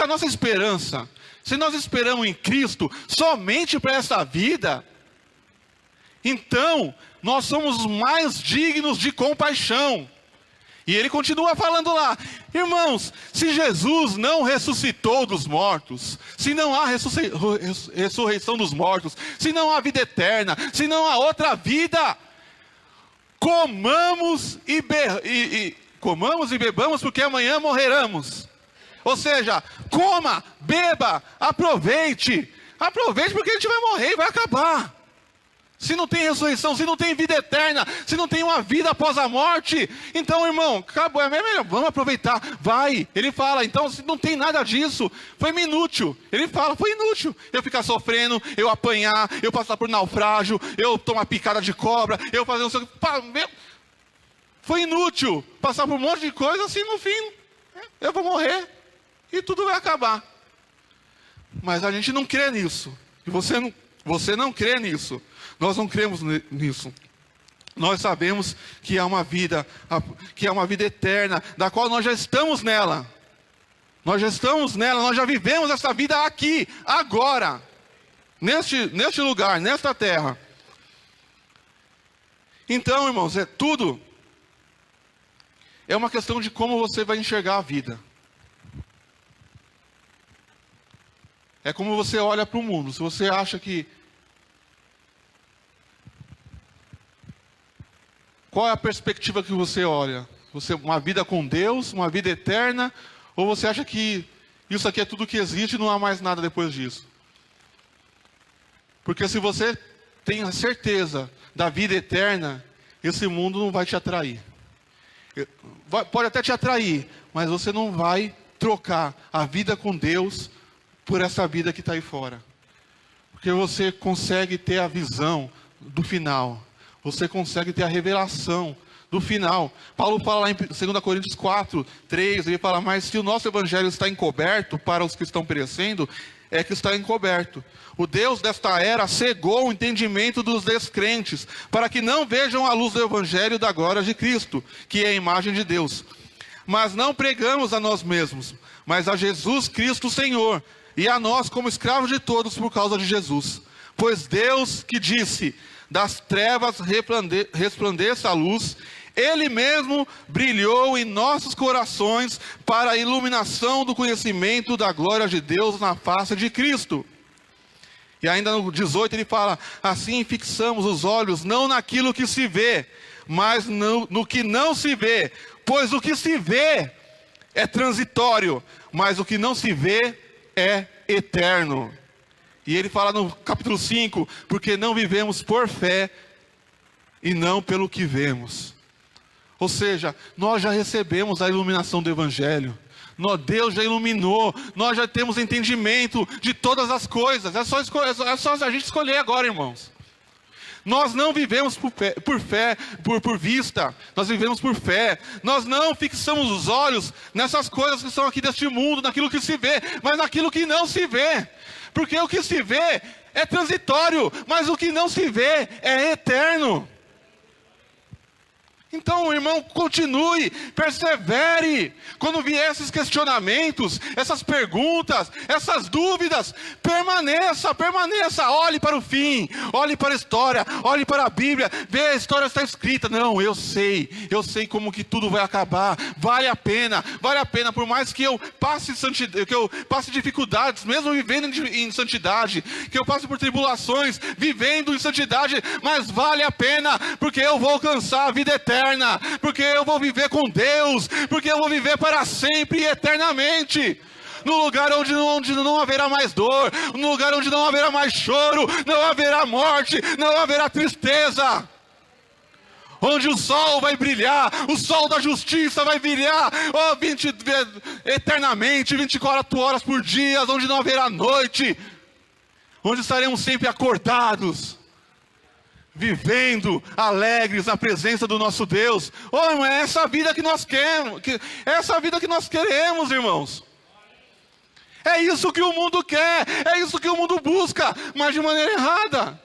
Speaker 1: a nossa esperança, se nós esperamos em Cristo somente para essa vida, então, nós somos os mais dignos de compaixão. E ele continua falando lá, irmãos, se Jesus não ressuscitou dos mortos, se não há ressurreição dos mortos, se não há vida eterna, se não há outra vida, comamos e bebamos, porque amanhã morreremos. Ou seja, coma, beba, aproveite porque a gente vai morrer e vai acabar. Se não tem ressurreição, se não tem vida eterna, se não tem uma vida após a morte, então, irmão, acabou, é melhor, vamos aproveitar, vai. Ele fala, então, se não tem nada disso, foi inútil. Ele fala, foi inútil eu ficar sofrendo, eu apanhar, eu passar por naufrágio, eu tomar picada de cobra, eu fazer um... Foi inútil passar por um monte de coisa, assim, no fim, eu vou morrer e tudo vai acabar. Mas a gente não crê nisso, e você não crê nisso. Nós não cremos nisso. Nós sabemos que há uma vida eterna, da qual nós já estamos nela. Nós já estamos nela, nós já vivemos essa vida aqui, agora. Neste lugar, nesta terra. Então, irmãos, tudo é uma questão de como você vai enxergar a vida. É como você olha para o mundo. Se você acha que... Qual é a perspectiva que você olha? Uma vida com Deus, uma vida eterna? Ou você acha que isso aqui é tudo que existe e não há mais nada depois disso? Porque se você tem a certeza da vida eterna, esse mundo não vai te atrair. Pode até te atrair, mas você não vai trocar a vida com Deus por essa vida que está aí fora. Porque você consegue ter a visão do final. Você consegue ter a revelação do final. Paulo fala lá em 2 Coríntios 4, 3, ele fala, mas se o nosso evangelho está encoberto para os que estão perecendo, é que está encoberto. O Deus desta era cegou o entendimento dos descrentes, para que não vejam a luz do evangelho da glória de Cristo, que é a imagem de Deus. Mas não pregamos a nós mesmos, mas a Jesus Cristo Senhor, e a nós como escravos de todos por causa de Jesus. Pois Deus que disse, das trevas resplandeça a luz, Ele mesmo brilhou em nossos corações para a iluminação do conhecimento da glória de Deus na face de Cristo. E ainda no 18 ele fala, assim fixamos os olhos não naquilo que se vê, mas no que não se vê, pois o que se vê é transitório, mas o que não se vê é eterno. E ele fala no capítulo 5, porque não vivemos por fé e não pelo que vemos. Ou seja, nós já recebemos a iluminação do Evangelho. Deus já iluminou, nós já temos entendimento de todas as coisas. É só a gente escolher agora, irmãos. Nós não vivemos por vista, nós vivemos por fé. Nós não fixamos os olhos nessas coisas que são aqui deste mundo, naquilo que se vê, mas naquilo que não se vê. Porque o que se vê é transitório, mas o que não se vê é eterno. Então, irmão, continue, persevere. Quando vier esses questionamentos, essas perguntas, essas dúvidas, permaneça, olhe para o fim, olhe para a história, olhe para a Bíblia, vê a história está escrita. Não, eu sei como que tudo vai acabar, vale a pena, por mais que eu passe dificuldades, mesmo vivendo em santidade, que eu passe por tribulações, vivendo em santidade, mas vale a pena, porque eu vou alcançar a vida eterna. Porque eu vou viver com Deus, porque eu vou viver para sempre e eternamente, no lugar onde não haverá mais dor, no lugar onde não haverá mais choro, não haverá morte, não haverá tristeza, onde o sol vai brilhar, o sol da justiça vai brilhar, eternamente, 24 horas por dia, onde não haverá noite, onde estaremos sempre acordados, vivendo alegres na presença do nosso Deus. Irmão, é essa vida que nós queremos, irmãos. É isso que o mundo quer, é isso que o mundo busca, mas de maneira errada.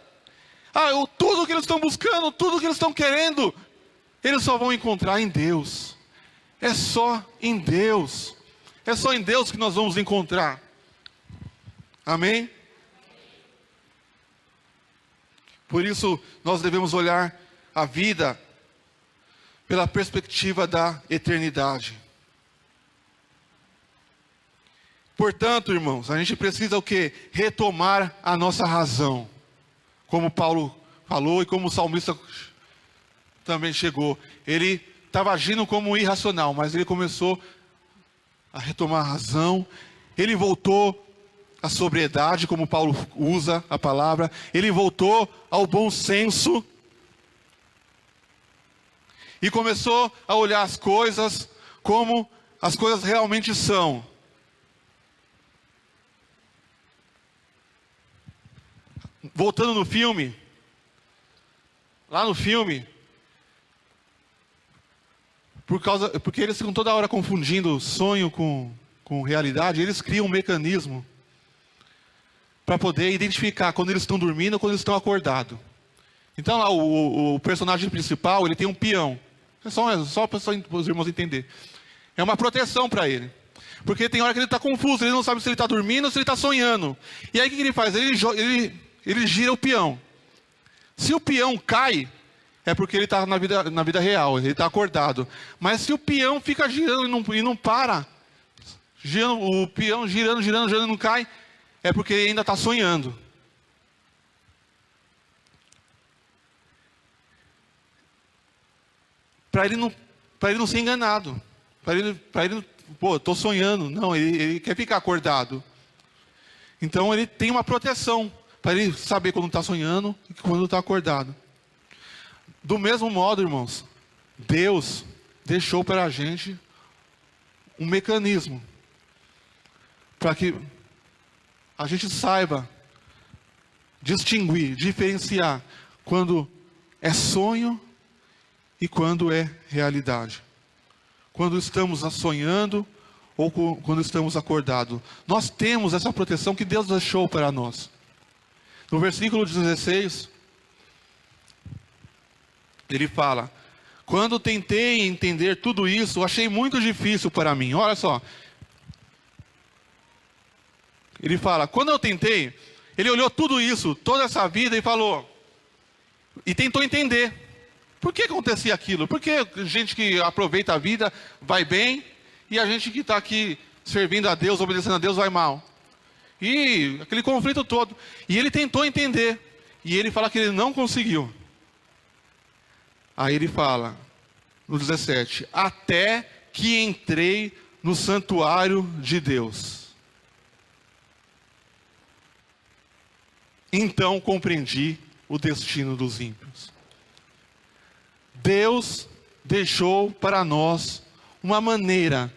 Speaker 1: Tudo que eles estão buscando, tudo que eles estão querendo, eles só vão encontrar em Deus. É só em Deus que nós vamos encontrar. Amém? Por isso, nós devemos olhar a vida pela perspectiva da eternidade. Portanto, irmãos, a gente precisa o quê? Retomar a nossa razão. Como Paulo falou e como o salmista também chegou. Ele estava agindo como irracional, mas ele começou a retomar a razão. Ele voltou a sobriedade, como Paulo usa a palavra, ele voltou ao bom senso, e começou a olhar as coisas como as coisas realmente são. Voltando no filme, lá no filme, porque eles ficam toda hora confundindo sonho com realidade, eles criam um mecanismo para poder identificar quando eles estão dormindo ou quando eles estão acordados. Então lá o personagem principal, ele tem um peão. É só para os irmãos entenderem. É uma proteção para ele. Porque tem hora que ele está confuso, ele não sabe se ele está dormindo ou se ele está sonhando. E aí o que ele faz? Ele gira o peão. Se o peão cai, é porque ele está na vida real, ele está acordado. Mas se o peão fica girando e não para, o peão girando e não cai, é porque ele ainda está sonhando. Para ele não ser enganado. Para ele, estou sonhando. Não, ele quer ficar acordado. Então ele tem uma proteção, para ele saber quando está sonhando e quando está acordado. Do mesmo modo, irmãos, Deus deixou para a gente um mecanismo, para que a gente saiba distinguir, diferenciar quando é sonho e quando é realidade. Quando estamos sonhando ou quando estamos acordados. Nós temos essa proteção que Deus deixou para nós. No versículo 16, ele fala: Quando tentei entender tudo isso, achei muito difícil para mim. Olha só. Ele fala, quando eu tentei, ele olhou tudo isso, toda essa vida e falou, e tentou entender. Por que acontecia aquilo? Por que gente que aproveita a vida vai bem e a gente que está aqui servindo a Deus, obedecendo a Deus, vai mal? E aquele conflito todo. E ele tentou entender. E ele fala que ele não conseguiu. Aí ele fala, no 17, até que entrei no santuário de Deus. Então compreendi o destino dos ímpios. Deus deixou para nós uma maneira,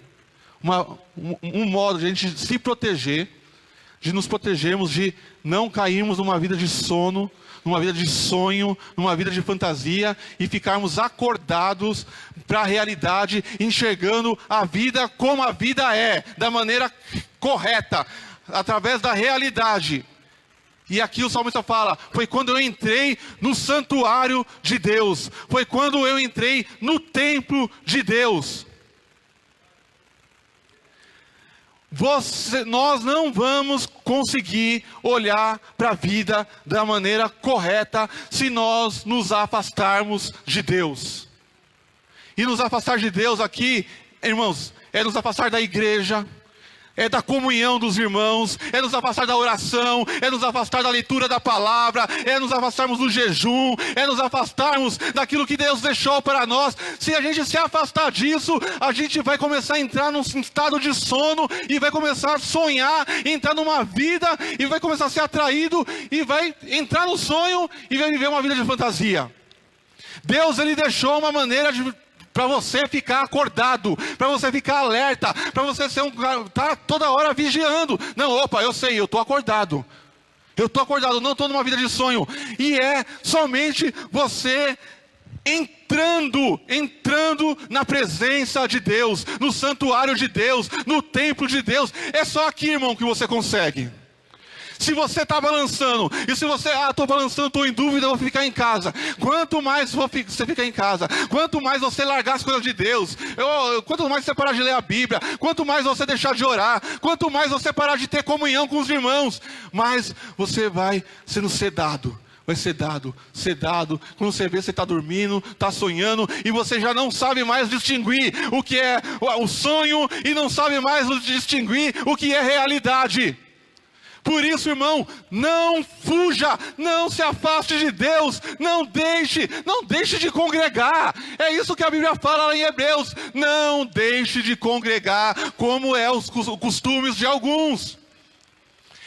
Speaker 1: um modo de a gente se proteger, de nos protegermos, de não cairmos numa vida de sono, numa vida de sonho, numa vida de fantasia, e ficarmos acordados para a realidade, enxergando a vida como a vida é, da maneira correta, através da realidade. E aqui o salmista fala, foi quando eu entrei no santuário de Deus, foi quando eu entrei no templo de Deus. Nós não vamos conseguir olhar para a vida da maneira correta se nós nos afastarmos de Deus. E nos afastar de Deus aqui, irmãos, é nos afastar da igreja, é da comunhão dos irmãos, é nos afastar da oração, é nos afastar da leitura da palavra, é nos afastarmos do jejum, é nos afastarmos daquilo que Deus deixou para nós. Se a gente se afastar disso, a gente vai começar a entrar num estado de sono, e vai começar a sonhar, entrar numa vida, e vai começar a ser atraído, e vai entrar no sonho, e vai viver uma vida de fantasia. Deus, Ele deixou uma maneira para você ficar acordado, para você ficar alerta, para você ser tá toda hora vigiando. Não, opa, eu sei, eu estou acordado. Eu estou acordado, não estou numa vida de sonho. E é somente você entrando na presença de Deus, no santuário de Deus, no templo de Deus. É só aqui, irmão, que você consegue. Se você está balançando, e se você, estou balançando, estou em dúvida, vou ficar em casa. Quanto mais você ficar em casa, quanto mais você largar as coisas de Deus, quanto mais você parar de ler a Bíblia, quanto mais você deixar de orar, quanto mais você parar de ter comunhão com os irmãos, mais você vai sendo sedado. Vai sedado. Quando você vê, você está dormindo, está sonhando, e você já não sabe mais distinguir o que é o sonho, e não sabe mais distinguir o que é realidade. Por isso, irmão, não fuja, não se afaste de Deus, não deixe de congregar. É isso que a Bíblia fala lá em Hebreus. Não deixe de congregar, como é os costumes de alguns.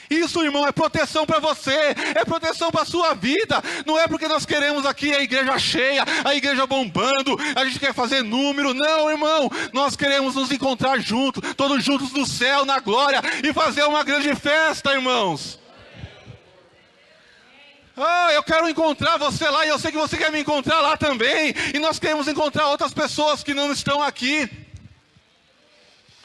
Speaker 1: Isso, irmão, é proteção para você, é proteção para a sua vida. Não é porque nós queremos aqui a igreja cheia, a igreja bombando, a gente quer fazer número. Não, irmão, nós queremos nos encontrar juntos, todos juntos no céu, na glória, e fazer uma grande festa, irmãos. Eu quero encontrar você lá, e eu sei que você quer me encontrar lá também. E nós queremos encontrar outras pessoas que não estão aqui.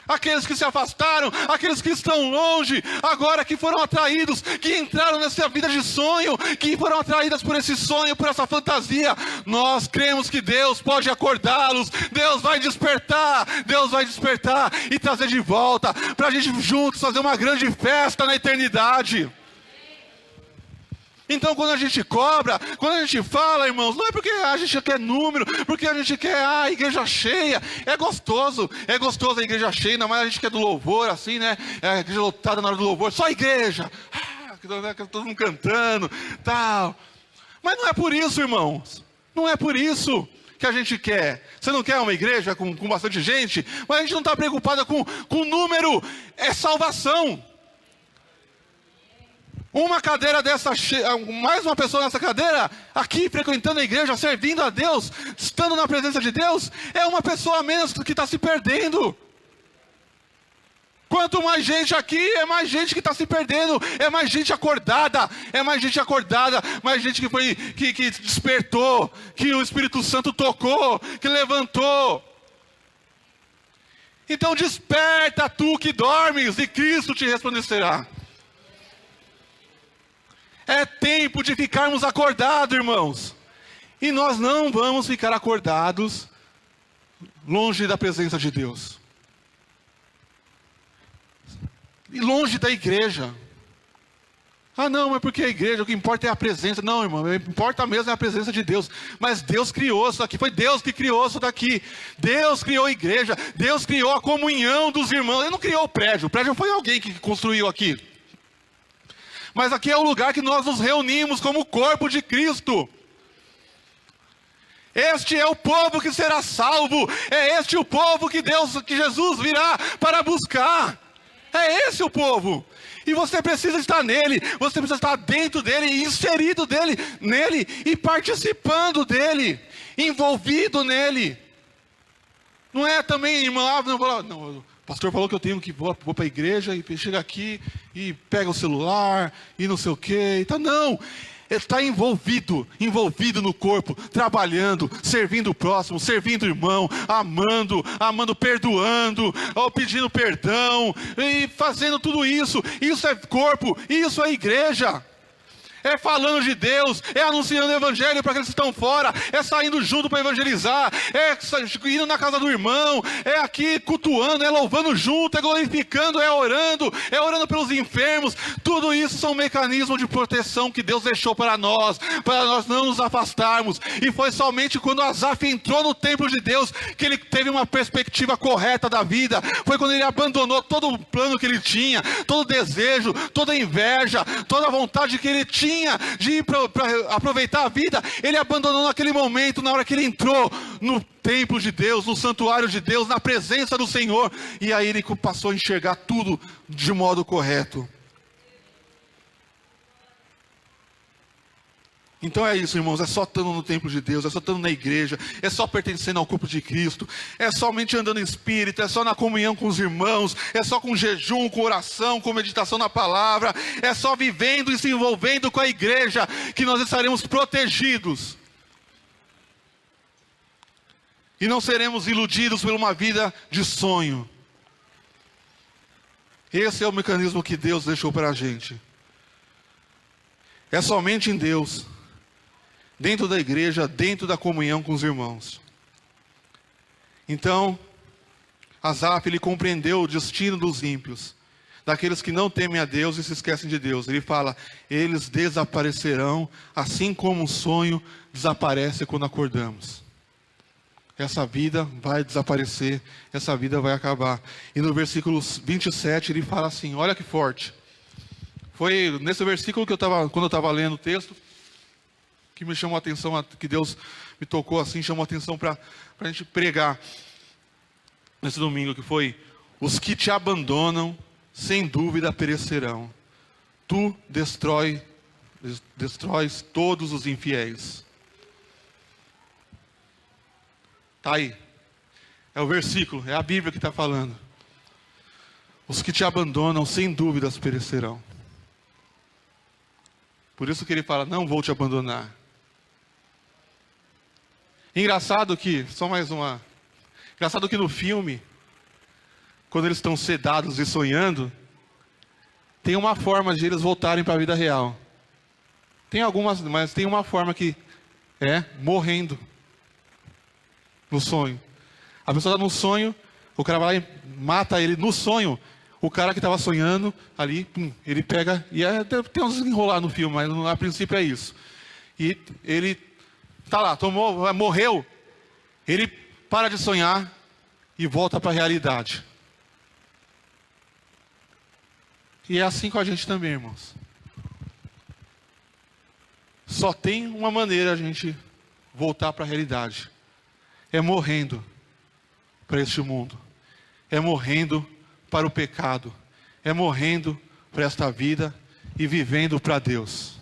Speaker 1: Aqueles que se afastaram, aqueles que estão longe, agora que foram atraídos, que entraram nessa vida de sonho, que foram atraídas por esse sonho, por essa fantasia. Nós cremos que Deus pode acordá-los, Deus vai despertar e trazer de volta, para a gente juntos fazer uma grande festa na eternidade. Então, quando a gente cobra, quando a gente fala, irmãos, não é porque a gente quer número, porque a gente quer a igreja cheia. É gostoso a igreja cheia, ainda mais a gente quer do louvor, assim, né? A igreja lotada na hora do louvor, só a igreja. Todo mundo cantando, tal. Mas não é por isso, irmãos. Não é por isso que a gente quer. Você não quer uma igreja com bastante gente, mas a gente não está preocupado com número. É salvação. Uma cadeira dessa, mais uma pessoa nessa cadeira, aqui frequentando a igreja, servindo a Deus, estando na presença de Deus, é uma pessoa a menos que está se perdendo. Quanto mais gente aqui, é mais gente que está se perdendo, é mais gente acordada, mais gente que despertou, que o Espírito Santo tocou, que levantou. Então desperta tu que dormes, e Cristo te resplandecerá. É tempo de ficarmos acordados, irmãos. E nós não vamos ficar acordados longe da presença de Deus. E longe da igreja. Ah não, mas porque a igreja, o que importa é a presença. Não, irmão, o que importa mesmo é a presença de Deus. Mas Deus criou isso aqui, foi Deus que criou isso daqui. Deus criou a igreja, Deus criou a comunhão dos irmãos. Ele não criou o prédio foi alguém que construiu aqui. Mas aqui é o lugar que nós nos reunimos como corpo de Cristo. Este é o povo que será salvo. É este o povo que Jesus virá para buscar. É esse o povo. E você precisa estar nele, você precisa estar dentro dele, inserido nele e participando dele, envolvido nele. Não é também, irmão, não, o pastor falou que eu tenho que vou para a igreja e chega aqui e pega o celular e não sei o que. Então não, está envolvido no corpo, trabalhando, servindo o próximo, servindo o irmão, amando, perdoando, ou pedindo perdão, e fazendo tudo isso. Isso é corpo, isso é igreja. É falando de Deus, é anunciando o evangelho para aqueles que estão fora, é saindo junto para evangelizar, é indo na casa do irmão, é aqui cultuando, é louvando junto, é glorificando, é orando pelos enfermos. Tudo isso são mecanismos de proteção que Deus deixou para nós não nos afastarmos. E foi somente quando Asaf entrou no templo de Deus que ele teve uma perspectiva correta da vida. Foi quando ele abandonou todo o plano que ele tinha, todo o desejo, toda a inveja, toda a vontade que ele tinha de ir para aproveitar a vida. Ele abandonou naquele momento, na hora que ele entrou no templo de Deus, no santuário de Deus, na presença do Senhor, e aí ele passou a enxergar tudo de modo correto. Então é isso, irmãos, é só estando no templo de Deus, é só estando na igreja, é só pertencendo ao corpo de Cristo, é somente andando em espírito, é só na comunhão com os irmãos, é só com jejum, com oração, com meditação na palavra, é só vivendo e se envolvendo com a igreja que nós estaremos protegidos. E não seremos iludidos por uma vida de sonho. Esse é o mecanismo que Deus deixou para a gente. É somente em Deus, dentro da igreja, dentro da comunhão com os irmãos. Então, Asaf, ele compreendeu o destino dos ímpios, daqueles que não temem a Deus e se esquecem de Deus. Ele fala, eles desaparecerão, assim como um sonho desaparece quando acordamos. Essa vida vai desaparecer, essa vida vai acabar. E no versículo 27 ele fala assim, olha que forte. Foi nesse versículo que quando eu estava lendo o texto, que me chamou a atenção, que Deus me tocou assim, chamou a atenção para a gente pregar nesse domingo, que foi: os que te abandonam, sem dúvida perecerão. Tu destróis todos os infiéis. Está aí. É o versículo, é a Bíblia que está falando. Os que te abandonam, sem dúvidas perecerão. Por isso que ele fala, não vou te abandonar. Engraçado que no filme, quando eles estão sedados e sonhando, tem uma forma de eles voltarem para a vida real. Tem algumas, mas tem uma forma que é morrendo no sonho. A pessoa está no sonho, o cara vai lá e mata ele no sonho. O cara que estava sonhando ali, ele pega, e tem uns enrolar no filme, mas a princípio é isso. E ele está lá, morreu, ele para de sonhar e volta para a realidade. E é assim com a gente também, irmãos. Só tem uma maneira a gente voltar para a realidade. É morrendo para este mundo. É morrendo para o pecado. É morrendo para esta vida e vivendo para Deus.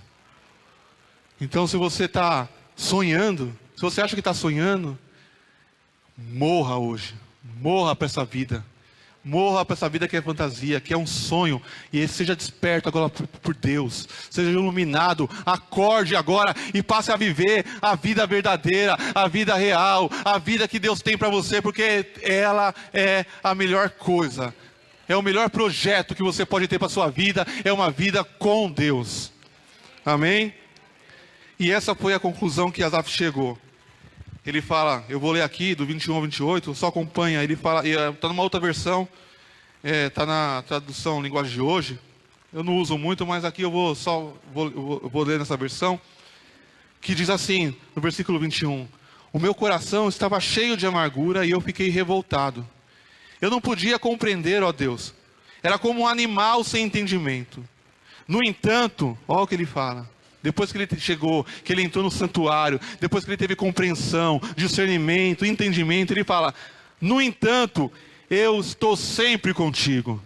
Speaker 1: Então, se você está sonhando, se você acha que está sonhando, morra hoje. Morra para essa vida. Morra para essa vida que é fantasia, que é um sonho. E seja desperto agora por Deus. Seja iluminado. Acorde agora e passe a viver a vida verdadeira, a vida real, a vida que Deus tem para você, porque ela é a melhor coisa. É o melhor projeto que você pode ter para a sua vida. É uma vida com Deus. Amém? E essa foi a conclusão que Asaf chegou. Ele fala, eu vou ler aqui do 21 ao 28, só acompanha. Ele fala, está numa outra versão, está na tradução linguagem de hoje. Eu não uso muito, mas aqui eu vou ler nessa versão, que diz assim, no versículo 21, o meu coração estava cheio de amargura e eu fiquei revoltado. Eu não podia compreender, ó Deus. Era como um animal sem entendimento. No entanto, olha o que ele fala. Depois que ele chegou, que ele entrou no santuário, depois que ele teve compreensão, discernimento, entendimento, ele fala, no entanto, eu estou sempre contigo.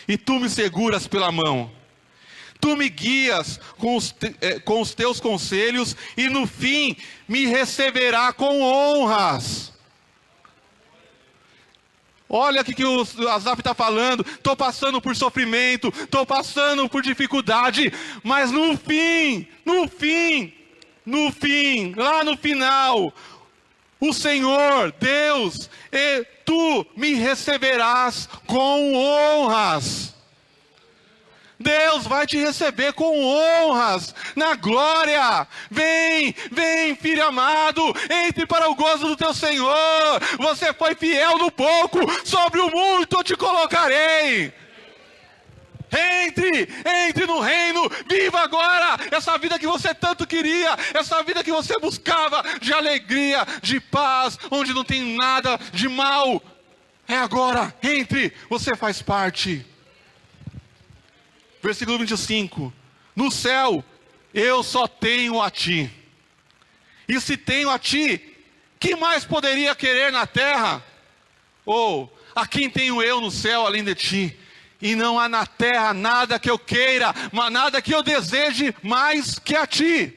Speaker 1: E tu me seguras pela mão. Tu me guias com os teus conselhos e no fim me receberá com honras. Olha o que o Asaf está falando. Estou passando por sofrimento, estou passando por dificuldade, mas no fim, lá no final, o Senhor, Deus, tu me receberás com honras. Deus vai te receber com honras, na glória. Vem, filho amado, entre para o gozo do teu Senhor. Você foi fiel no pouco, sobre o muito eu te colocarei. Entre no reino, viva agora essa vida que você tanto queria, essa vida que você buscava, de alegria, de paz, onde não tem nada de mal. É agora, entre, você faz parte. Versículo 25, no céu eu só tenho a ti, e se tenho a ti, que mais poderia querer na terra? Ou, a quem tenho eu no céu além de ti? E não há na terra nada que eu queira, mas nada que eu deseje mais que a ti.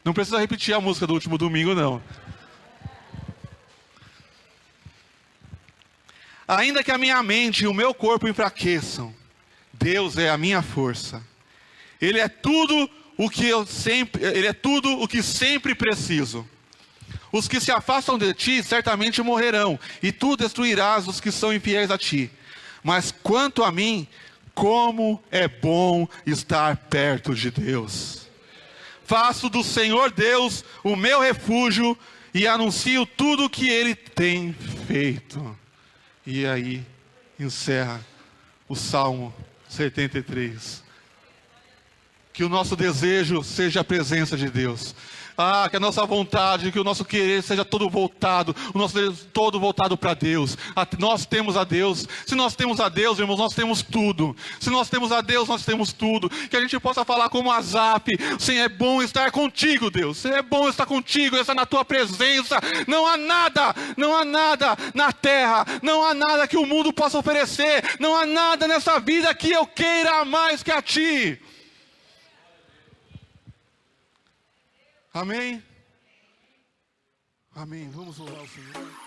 Speaker 1: Não precisa repetir a música do último domingo não. Ainda que a minha mente e o meu corpo enfraqueçam, Deus é a minha força. Ele é tudo o que sempre preciso. Os que se afastam de ti certamente morrerão, e tu destruirás os que são infiéis a ti. Mas quanto a mim, como é bom estar perto de Deus. Faço do Senhor Deus o meu refúgio e anuncio tudo o que Ele tem feito. E aí encerra o Salmo 73. Que o nosso desejo seja a presença de Deus. Que a nossa vontade, que o nosso querer seja todo voltado, o nosso desejo todo voltado para Deus. Nós temos a Deus. Se nós temos a Deus, irmãos, nós temos tudo. Se nós temos a Deus, nós temos tudo. Que a gente possa falar como Asaf: sim, é bom estar contigo, Deus. É bom estar contigo, estar na tua presença. Não há nada na terra, não há nada que o mundo possa oferecer, não há nada nessa vida que eu queira mais que a ti. Amém? Amém. Vamos orar ao Senhor.